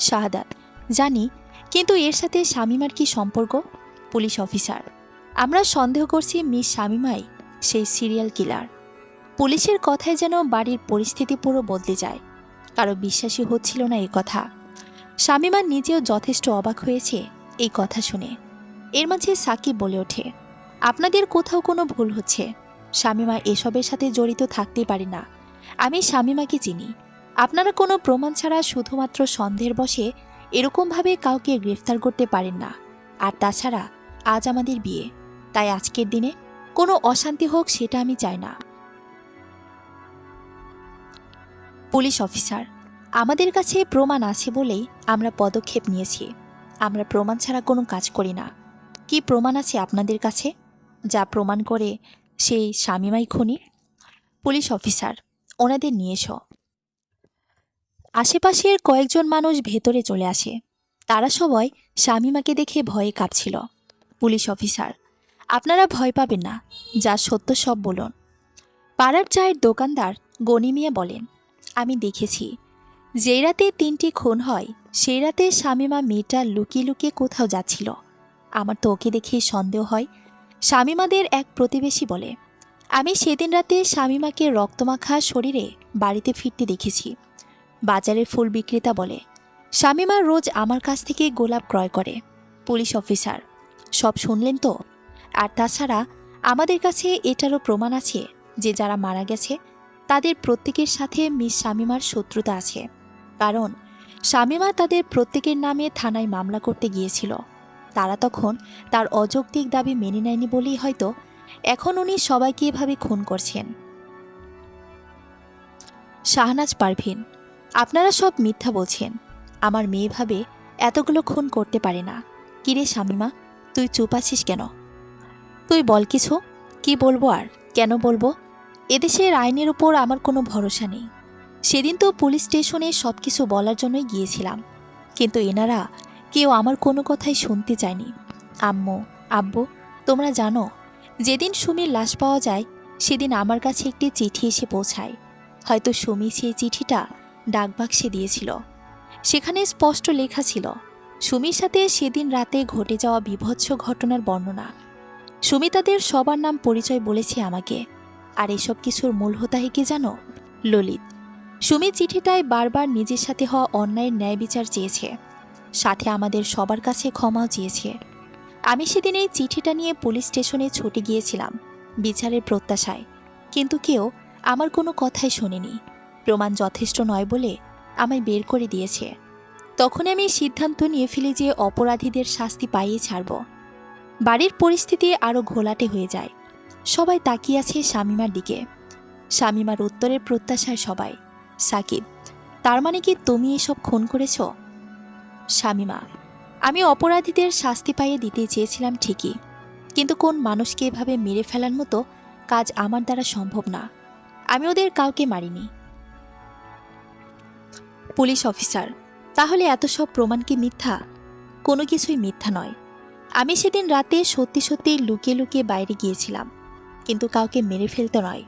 শাহাদাত, জানি, কিন্তু এর সাথে শামিমার কি সম্পর্ক? পুলিশ অফিসার, আমরা সন্দেহ করছি মিস শামিমাই সেই সিরিয়াল কিলার। পুলিশের কথায় যেন বাড়ির পরিস্থিতি পুরো বদলে যায়। কারো বিশ্বাসই হচ্ছিল না এই কথা। শামিমা নিজেও যথেষ্ট অবাক হয়েছে এই কথা শুনে। এর মাঝে সাকিব বলে ওঠে, আপনাদের কোথাও কোনো ভুল হচ্ছে। শামিমা এসবের সাথে জড়িত থাকতেই পারে না। আমি শামিমাকে চিনি। আপনারা কোনো প্রমাণ ছাড়া শুধুমাত্র সন্দেহের বশে এরকমভাবে কাউকে গ্রেফতার করতে পারেন না। আর তাছাড়া আজ আমাদের বিয়ে, তাই আজকের দিনে কোনো অশান্তি হোক সেটা আমি চাই না। পুলিশ অফিসার, আমাদের কাছে প্রমাণ আছে বলেই আমরা পদক্ষেপ নিয়েছি। আমরা প্রমাণ ছাড়া কোনো কাজ করি না। কি প্রমাণ আছে আপনাদের কাছে যা প্রমাণ করে সেই শামিমাই খুনি? পুলিশ অফিসার, ওনাদের নিয়ে এসো। আশেপাশের কয়েকজন মানুষ ভেতরে চলে আসে। তারা সবাই শামিমাকে দেখে ভয়ে কাঁপছিল। পুলিশ অফিসার, আপনারা ভয় পাবেন না, যা সত্য সব বলুন। পাড়ার চায়ের দোকানদার গনি মিয়া বলেন, আমি দেখেছি যেই রাতে 3টি খুন হয় সেই রাতে শামিমা মেয়েটা লুকিয়ে লুকিয়ে কোথাও যাচ্ছিল। আমার তো ওকে দেখেই সন্দেহ হয়। শামিমাদের এক প্রতিবেশী বলে, আমি সেদিন রাতে শামিমাকে রক্তমাখা শরীরে বাড়িতে ফিরতে দেখেছি। বাজারের ফুল বিক্রেতা বলে, শামিমা রোজ আমার কাছ থেকে গোলাপ ক্রয় করে। পুলিশ অফিসার, সব শুনলেন তো? আর তাছাড়া আমাদের কাছে এটারও প্রমাণ আছে যে যারা মারা গেছে তাদের প্রত্যেকের সাথে মিস শামীমার শত্রুতা আছে, কারণ শামীমা তাদের প্রত্যেকের নামে থানায় মামলা করতে গিয়েছিল। তারা তখন তার অযৌক্তিক দাবি মেনে নেয়নি বলেই হয়তো এখন উনি সবাইকে এভাবে খুন করছেন। শাহনাজ পারভীন, আপনারা সব মিথ্যা বলছেন। আমার মেয়ে ভাবে এতগুলো খুন করতে পারে না। কিরে শামীমা, তুই চুপ আছিস কেন? তুই বল কিছু। কি বলবো আর কেন বলবো? এদেশের আইনের উপর আমার কোনো ভরসা নেই। সেদিন তো পুলিশ স্টেশনে সব কিছু বলার জন্যই গিয়েছিলাম, কিন্তু এনারা কেউ আমার কোনো কথাই শুনতে চায়নি। আম্মু, আব্বু, তোমরা জানো যেদিন সুমির লাশ পাওয়া যায় সেদিন আমার কাছে একটি চিঠি এসে পৌঁছায়। হয়তো সুমি সেই চিঠিটা ডাকবাক্সে দিয়েছিল। সেখানে স্পষ্ট লেখা ছিল সুমির সাথে সেদিন রাতে ঘটে যাওয়া বীভৎস ঘটনার বর্ণনা। সুমি তাদের সবার নাম পরিচয় বলেছে আমাকে। আর এসব কিছুর মূল হোতাহে কি জানো? ললিত। সুমি চিঠিটায় বারবার নিজের সাথে হওয়া অন্যায়ের ন্যায় বিচার চেয়েছে, সাথে আমাদের সবার কাছে ক্ষমাও চেয়েছে। আমি সেদিন এই চিঠিটা নিয়ে পুলিশ স্টেশনে ছুটে গিয়েছিলাম বিচারের প্রত্যাশায়, কিন্তু কেউ আমার কোনো কথাই শোনেনি। প্রমাণ যথেষ্ট নয় বলে আমায় বের করে দিয়েছে। তখন আমি সিদ্ধান্ত নিয়ে ফেলি যে অপরাধীদের শাস্তি পাইয়ে ছাড়ব। বাড়ির পরিস্থিতি আরও ঘোলাটে হয়ে যায়। সবাই তাকিয়ে আছে শামীমার দিকে। শামীমার উত্তরের প্রত্যাশায় সবাই। সাকিব, তার মানে কি তুমি এসব খুন করেছ? শামীমা, আমি অপরাধীদের শাস্তি পাইয়ে দিতে চেয়েছিলাম ঠিকই, কিন্তু কোন মানুষকে এভাবে মেরে ফেলার মতো কাজ আমার দ্বারা সম্ভব না। আমি ওদের কাউকে মারিনি। পুলিশ অফিসার, তাহলে এত সব প্রমাণ কি মিথ্যা? কোনো কিছুই মিথ্যা নয়। আমি সেদিন রাতে সত্যি সত্যি লুকিয়ে লুকিয়ে বাইরে গিয়েছিলাম, কিন্তু কাউকে মেরে ফেলতে নয়,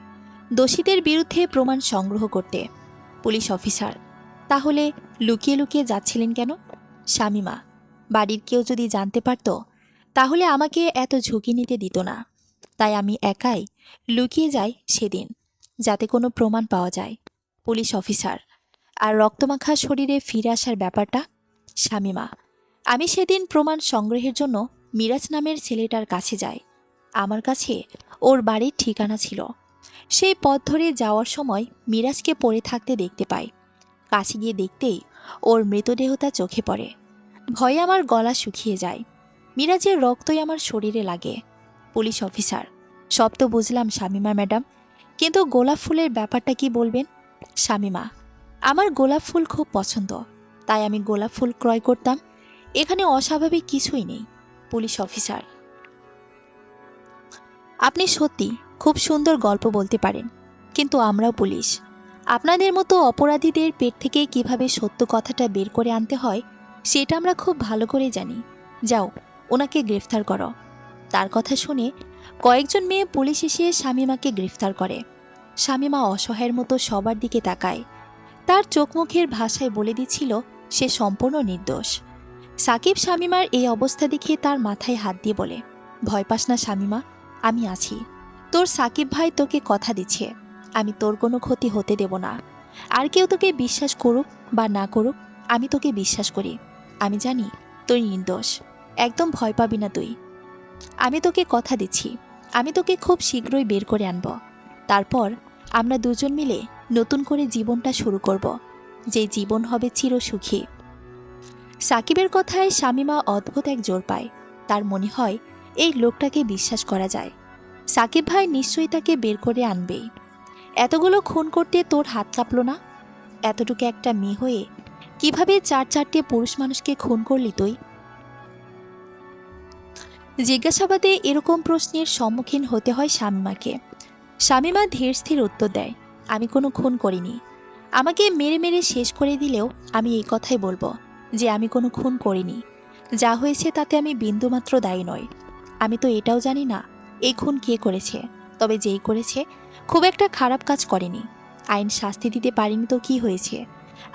দোষীদের বিরুদ্ধে প্রমাণ সংগ্রহ করতে। পুলিশ অফিসার, তাহলে লুকিয়ে লুকিয়ে যাচ্ছিলেন কেন? শামীমা, বাড়ির কেউ যদি জানতে পারত তাহলে আমাকে এত ঝুঁকি নিতে দিত না। তাই আমি একাই লুকিয়ে যাই সেদিন, যাতে কোনো প্রমাণ পাওয়া যায়। পুলিশ অফিসার, আর রক্তমাখা শরীরে ফিরে আসার ব্যাপারটা? শামীমা, আমি সেদিন প্রমাণ সংগ্রহের জন্য মিরাজ নামের ছেলেটার কাছে যাই। আমার কাছে ওর বাড়ির ঠিকানা ছিল। সেই পথ ধরে যাওয়ার সময় মিরাজকে পড়ে থাকতে দেখতে পাই। কাছে গিয়ে দেখতেই ওর মৃতদেহতা চোখে পড়ে। ভয়ে আমার গলা শুকিয়ে যায়। মিরাজের রক্তই আমার শরীরে লাগে। পুলিশ অফিসার, সব তো বুঝলাম শামীমা ম্যাডাম, কিন্তু গোলাপ ফুলের ব্যাপারটা কি বলবেন? শামীমা, আমার গোলাপ ফুল খুব পছন্দ, তাই আমি গোলাপ ফুল ক্রয় করতাম। এখানে অস্বাভাবিক কিছুই নেই। পুলিশ অফিসার, আপনি সত্যি খুব সুন্দর গল্প বলতে পারেন, কিন্তু আমরাও পুলিশ। আপনাদের মতো অপরাধীদের পেট থেকে কিভাবে সত্য কথাটা বের করে আনতে হয় সেটা আমরা খুব ভালো করে জানি। যাও, ওনাকে গ্রেফতার করো। তার কথা শুনে কয়েকজন মেয়ে পুলিশ এসে শামীমাকে গ্রেফতার করে। শামীমা অসহায়ের মতো সবার দিকে তাকায়। তার চোখ মুখের ভাষায় বলে দিচ্ছিল সে সম্পূর্ণ নির্দোষ। সাকিব শামীমার এই অবস্থা দেখে তার মাথায় হাত দিয়ে বলে, ভয় পাস না শামীমা, আমি আছি। তোর সাকিব ভাই তোকে কথা দিচ্ছে, আমি তোর কোনো ক্ষতি হতে দেব না। আর কেউ তোকে বিশ্বাস করুক বা না করুক, আমি তোকে বিশ্বাস করি। আমি জানি তুই নির্দোষ, একদম ভয় পাবি না তুই। আমি তোকে কথা দিচ্ছি, আমি তোকে খুব শীঘ্রই বের করে আনব। তারপর আমরা দুজন মিলে নতুন করে জীবনটা শুরু করব, যে জীবন হবে চিরসুখী। সাকিবের কথায় শামীমা অদ্ভুত এক জোর পায়। তার মনে হয় এই লোকটাকে বিশ্বাস করা যায়। সাকিব ভাই নিশ্চয়ই তাকে বের করে আনবেই। এতগুলো খুন করতে তোর হাত কাঁপল না? এতটুকু একটা মেয়ে হয়ে কিভাবে চারটে পুরুষ মানুষকে খুন করলি তুই? জিজ্ঞাসাবাদে এরকম প্রশ্নের সম্মুখীন হতে হয় শামীমাকে। শামীমা ধীর স্থির উত্তর দেয়, আমি কোনো খুন করিনি। আমাকে মেরে মেরে শেষ করে দিলেও আমি এই কথাই বলবো যে আমি কোনো খুন করিনি। যা হয়েছে তাতে আমি বিন্দুমাত্র দায়ী নই। আমি তো এটাও জানি না এই খুন কে করেছে, তবে যেই করেছে খুব একটা খারাপ কাজ করেনি। আইন শাস্তি দিতে পারেনি তো কি হয়েছে,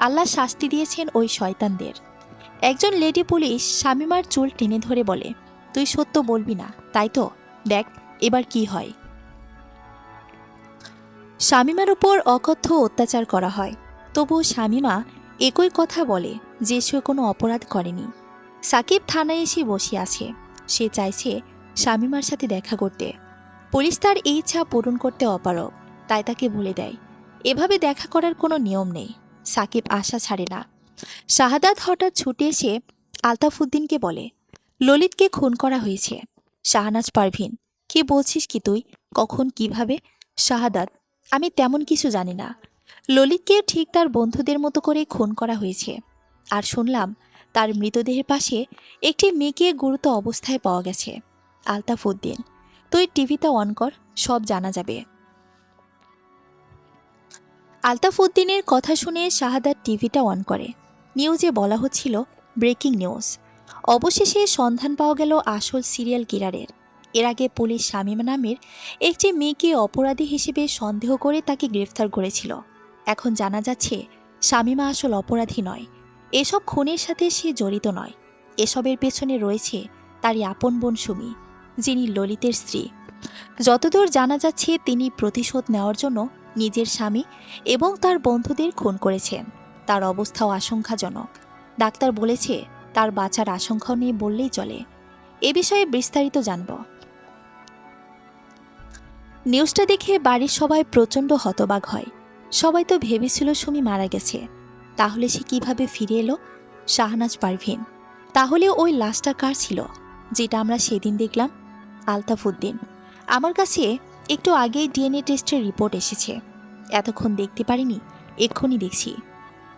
আল্লাহ শাস্তি দিয়েছেন ওই শয়তানদের। একজন লেডি পুলিশ শামীমার চুল টেনে ধরে বলে, তুই সত্য বলবি না তাই তো? দেখ এবার কি হয়। শামীমার উপর অকথ্য অত্যাচার করা হয়, তবুও শামীমা একই কথা বলে যে সে কোনো অপরাধ করেনি। সাকিব থানায় এসে বসে আছে। সে চাইছে শামীমার সাথে দেখা করতে। পুলিশ তার এই ইচ্ছা পূরণ করতে অপারগ। তাই তাকে বলে দেয়। এভাবে দেখা করার কোনো নিয়ম নেই। সাকিব আশা ছাড়ে না। শাহাদাত হঠাৎ ছুটে এসে আলতাফউদ্দিনকে বলে, ললিতকে খুন করা হয়েছে। শাহনাজ পারভিন, কি বলছিস কি তুই? কখন, কিভাবে? শাহাদাত, আমি তেমন কিছু জানি না। ললিতকে ঠিক তার বন্ধুদের মতো করে খুন করা হয়েছে। আর শুনলাম তার মৃতদেহের পাশে একটি মেয়েকে গুরুতর অবস্থায় পাওয়া গেছে। আলতাফউদ্দিন, তুই টিভিটা অন কর, সব জানা যাবে। আলতাফউদ্দিনের কথা শুনে শাহাদাত টিভিটা অন করে। নিউজে বলা হচ্ছিল ব্রেকিং নিউজ, অবশেষে সন্ধান পাওয়া গেল আসল সিরিয়াল কিলারের। এর আগে পুলিশ শামীমা নামের একটি মেয়েকে অপরাধী হিসেবে সন্দেহ করে তাকে গ্রেফতার করেছিল। এখন জানা যাচ্ছে শামীমা আসল অপরাধী নয়, এসব খুনের সাথে সে জড়িত নয়। এসবের পেছনে রয়েছে তারই আপন বোন সুমি, যিনি ললিতের স্ত্রী। যতদূর জানা যাচ্ছে তিনি প্রতিশোধ নেওয়ার জন্য নিজের স্বামী এবং তার বন্ধুদের খুন করেছেন। তার অবস্থাও আশঙ্কাজনক। ডাক্তার বলেছে তার বাঁচার আশঙ্কাও নিয়ে বললেই চলে। এ বিষয়ে বিস্তারিত জানব। নিউজটা দেখে বাড়ির সবাই প্রচণ্ড হতবাক হয়। সবাই তো ভেবেছিল সুমি মারা গেছে, তাহলে সে কিভাবে ফিরে এলো? শাহনাজ পারভিন, তাহলে ওই লাশটা কার ছিল যেটা আমরা সেদিন দেখলাম? আলতাফউদ্দিন, আমার কাছে একটু আগেই ডিএনএ টেস্টের রিপোর্ট এসেছে। এতক্ষণ দেখতে পারিনি, এক্ষুনি দেখছি।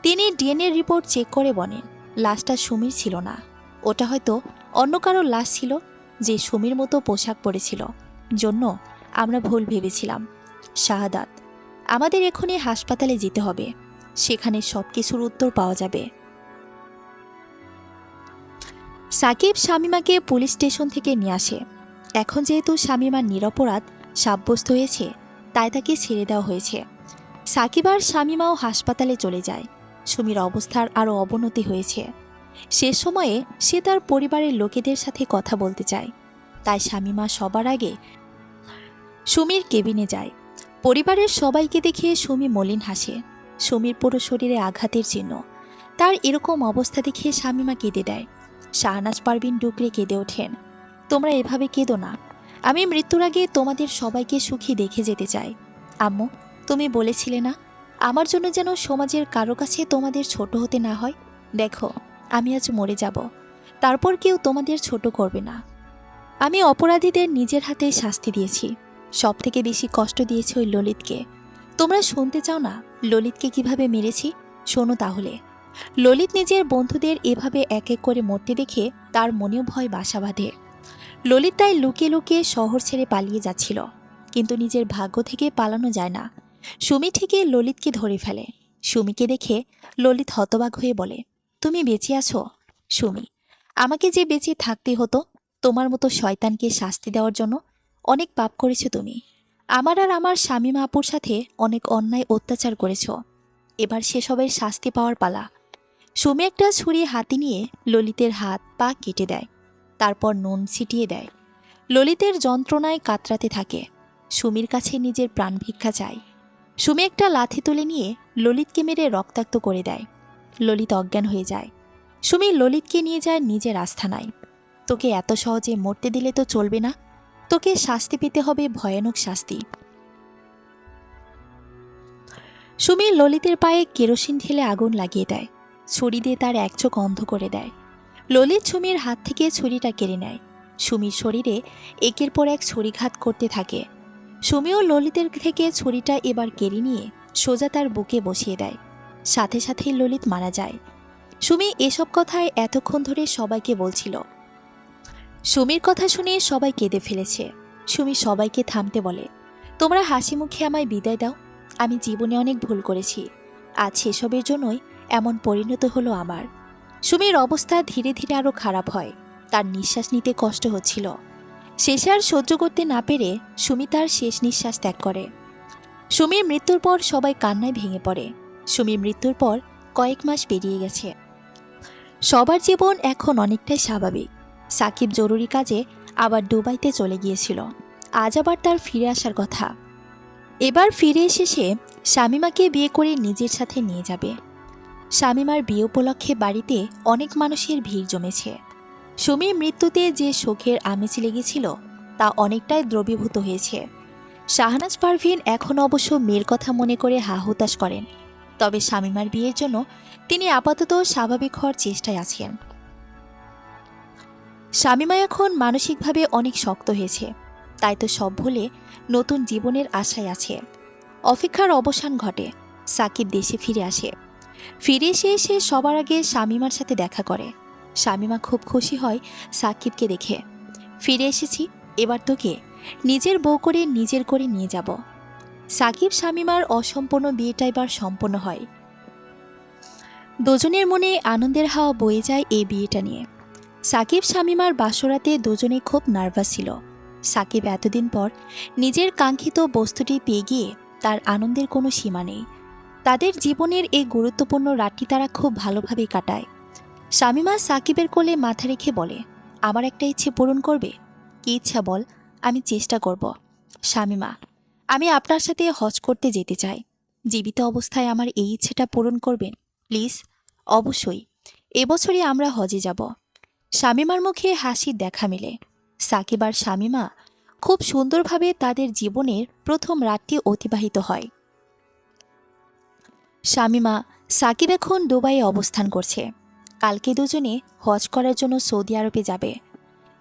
তিনি ডিএনএ রিপোর্ট চেক করে বলেন লাশটা সুমির ছিল না, ওটা হয়তো অন্য কারোর লাশ ছিল যে সুমির মতো পোশাক পরেছিল, জন্য আমরা ভুল ভেবেছিলাম। শাহাদাত, আমাদের এখনই হাসপাতালে যেতে হবে, সেখানে সব কিছুর উত্তর পাওয়া যাবে। সাকিব শামীমাকে পুলিশ স্টেশন থেকে নিয়ে আসে। এখন যেহেতু শামীমার নিরপরাধ সাব্যস্ত হয়েছে, তাই তাকে ছেড়ে দেওয়া হয়েছে। সাকিব আর শামীমাও হাসপাতালে চলে যায়। সুমির অবস্থার আরও অবনতি হয়েছে। শেষ সময়ে সে তার পরিবারের লোকেদের সাথে কথা বলতে চায়, তাই শামীমা সবার আগে সুমির কেবিনে যায়। পরিবারের সবাইকে দেখে সুমি মলিন হাসে। সুমির পুরো শরীরে আঘাতের চিহ্ন। তার এরকম অবস্থা দেখে শামীমা কেঁদে দেয়। শাহনাজ পারভিন ডুকরে কেঁদে ওঠেন, তোমরা এভাবে কেঁদো না, আমি মৃত্যুর আগে তোমাদের সবাইকে সুখী দেখে যেতে চাই। আম্মু, তুমি বলেছিলে না আমার জন্য যেন সমাজের কারো কাছে তোমাদের ছোট হতে না হয়? দেখো, আমি আজ মরে যাব, তারপর কেউ তোমাদের ছোট করবে না। আমি অপরাধীদের নিজের হাতে শাস্তি দিয়েছি, সব থেকে বেশি কষ্ট দিয়েছি ওই ললিতকে। তোমরা শুনতে চাও না ললিতকে কিভাবে মেরেছি? শোনো তাহলে। ললিত নিজের বন্ধুদের এভাবে এক এক করে মরতে দেখে তার মনেও ভয় বাসা বাঁধে। ললিত তাই লুকিয়ে লুকিয়ে শহর ছেড়ে পালিয়ে যাচ্ছিল, কিন্তু নিজের ভাগ্য থেকে পালানো যায় না। সুমি ঠিকই ললিতকে ধরে ফেলে। সুমিকে দেখে ললিত হতবাক হয়ে বলে, তুমি বেঁচে আছো? সুমি, আমাকে যে বেঁচে থাকতে হতো তোমার মতো শয়তানকে শাস্তি দেওয়ার জন্য। অনেক পাপ করেছো তুমি, আমার আর আমার শামীমা আপুর সাথে অনেক অন্যায় অত্যাচার করেছ। এবার সেসবের শাস্তি পাওয়ার পালা। সুমি একটা ছুরি হাতে নিয়ে ললিতের হাত পা কেটে দেয়, তারপর নুন ছিটিয়ে দেয়। ললিতের যন্ত্রণায় কাতরাতে থাকে। সুমির কাছে নিজের প্রাণ ভিক্ষা চায়। সুমি একটা লাথি তুলে নিয়ে ললিতকে মেরে রক্তাক্ত করে দেয়। ললিত অজ্ঞান হয়ে যায়। সুমি ললিতকে নিয়ে যায় নিজের আস্থানায়। তোকে এত সহজে মরতে দিলে তো চলবে না, তোকে শাস্তি পেতে হবে, ভয়ানক শাস্তি। সুমি ললিতের পায়ে কেরোসিন ঢেলে আগুন লাগিয়ে দেয়। ছুরি দিয়ে তার এক চোখ অন্ধ করে দেয়। ললিত সুমির হাত থেকে ছুরিটা কেড়ে নেয়। সুমির শরীরে একের পর এক ছুরিঘাত করতে থাকে। সুমিও ললিতের থেকে ছুরিটা এবার কেড়ে নিয়ে সোজা তার বুকে বসিয়ে দেয়। সাথে সাথে ললিত মারা যায়। সুমি এসব কথায় এতক্ষণ ধরে সবাইকে বলছিল। সুমির কথা শুনে সবাই কেঁদে ফেলেছে। সুমি সবাইকে থামতে বলে, তোমরা হাসি মুখে আমায় বিদায় দাও, আমি জীবনে অনেক ভুল করেছি, আজ সেসবের জন্যই এমন পরিণত হলো আমার। সুমির অবস্থা ধীরে ধীরে আরও খারাপ হয়। তার নিঃশ্বাস নিতে কষ্ট হচ্ছিল। শেষে আর সহ্য করতে না পেরে সুমি তার শেষ নিঃশ্বাস ত্যাগ করে। সুমির মৃত্যুর পর সবাই কান্নায় ভেঙে পড়ে। সুমির মৃত্যুর পর কয়েক মাস পেরিয়ে গেছে। সবার জীবন এখন অনেকটাই স্বাভাবিক। সাকিব জরুরি কাজে আবার দুবাইতে চলে গিয়েছিল। আজ আবার তার ফিরে আসার কথা। এবার ফিরে এসে সে শামীমাকে বিয়ে করে নিজের সাথে নিয়ে যাবে। শামীমার বিয়ে উপলক্ষে বাড়িতে অনেক মানুষের ভিড় জমেছে। সুমির মৃত্যুতে যে শোকের আমেজ লেগেছিল তা অনেকটাই দ্রবীভূত হয়েছে। শাহনাজ পারভীন এখন অবশ্য মেয়ের কথা মনে করে হা হুতাশ করেন, তবে শামীমার বিয়ের জন্য তিনি আপাতত স্বাভাবিক হওয়ার চেষ্টায় আছেন। শামীমা এখন মানসিকভাবে অনেক শক্ত হয়েছে, তাই তো সব ভুলে নতুন জীবনের আশায় আছে। অপেক্ষার অবসান ঘটে, সাকিব দেশে ফিরে আসে। ফিরে এসে সে সবার আগে শামীমার সাথে দেখা করে। শামীমা খুব খুশি হয় সাকিবকে দেখে। ফিরে এসেছি, এবার তোকে নিজের বউ করে নিজের করে নিয়ে যাব। সাকিব শামীমার অসম্পূর্ণ বিয়েটা এবার সম্পন্ন হয়। দুজনের মনে আনন্দের হাওয়া বয়ে যায় এই বিয়েটা নিয়ে। সাকিব শামীমার বাসরাতে দুজনে খুব নার্ভাস ছিল। সাকিব এতদিন পর নিজের কাঙ্ক্ষিত বস্তুটি পেয়ে গিয়ে তার আনন্দের কোনো সীমা নেই। তাদের জীবনের এই গুরুত্বপূর্ণ রাতটি তারা খুব ভালোভাবেই কাটায়। শামীমা সাকিবের কোলে মাথা রেখে বলে, আমার একটা ইচ্ছে পূরণ করবে? কি ইচ্ছা বল, আমি চেষ্টা করব। শামীমা, আমি আপনার সাথে হজ করতে যেতে চাই। জীবিত অবস্থায় আমার এই ইচ্ছেটা পূরণ করবেন প্লিজ? অবশ্যই, এবছরই আমরা হজে যাব। শামীমার মুখে হাসির দেখা মেলে। সাকিব আর শামীমা খুব সুন্দরভাবে তাদের জীবনের প্রথম রাতটি অতিবাহিত হয়। শামীমা, সাকিব এখন দুবাইয়ে অবস্থান করছে। কালকে দুজনে হজ করার জন্য সৌদি আরবে যাবে।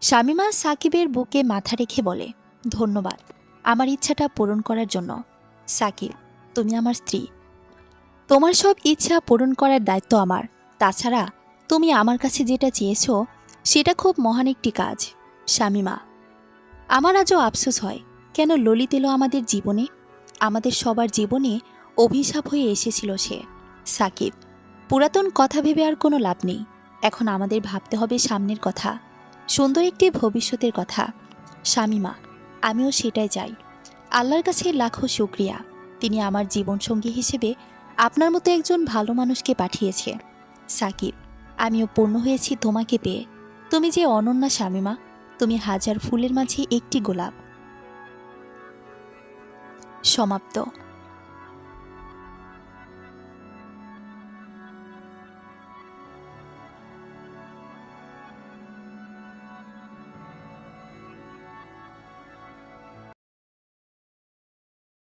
শামীমা সাকিবের বুকে মাথা রেখে বলে, ধন্যবাদ আমার ইচ্ছাটা পূরণ করার জন্য। সাকিব, তুমি আমার স্ত্রী, তোমার সব ইচ্ছা পূরণ করার দায়িত্ব আমার। তাছাড়া তুমি আমার কাছে যেটা চেয়েছ সেটা খুব মহান একটি কাজ। শামীমা, আমার আজও আফসোস হয়, কেন ললিত এলো আমাদের জীবনে। আমাদের সবার জীবনে অভিশাপ হয়ে এসেছিল সে। সাকিব, পুরাতন কথা ভেবে আর কোনো লাভ নেই। এখন আমাদের ভাবতে হবে সামনের কথা, সুন্দর একটি ভবিষ্যতের কথা। শামীমা, আমিও সেটাই চাই। আল্লাহর কাছে লাখো শুকরিয়া, তিনি আমার জীবনসঙ্গী হিসেবে আপনার মতো একজন ভালো মানুষকে পাঠিয়েছে। সাকিব, আমিও পূর্ণ হয়েছি তোমাকে পেয়ে। তুমি যে অনন্যা শামীমা, তুমি হাজার ফুলের মাঝে একটি গোলাপ। সমাপ্ত।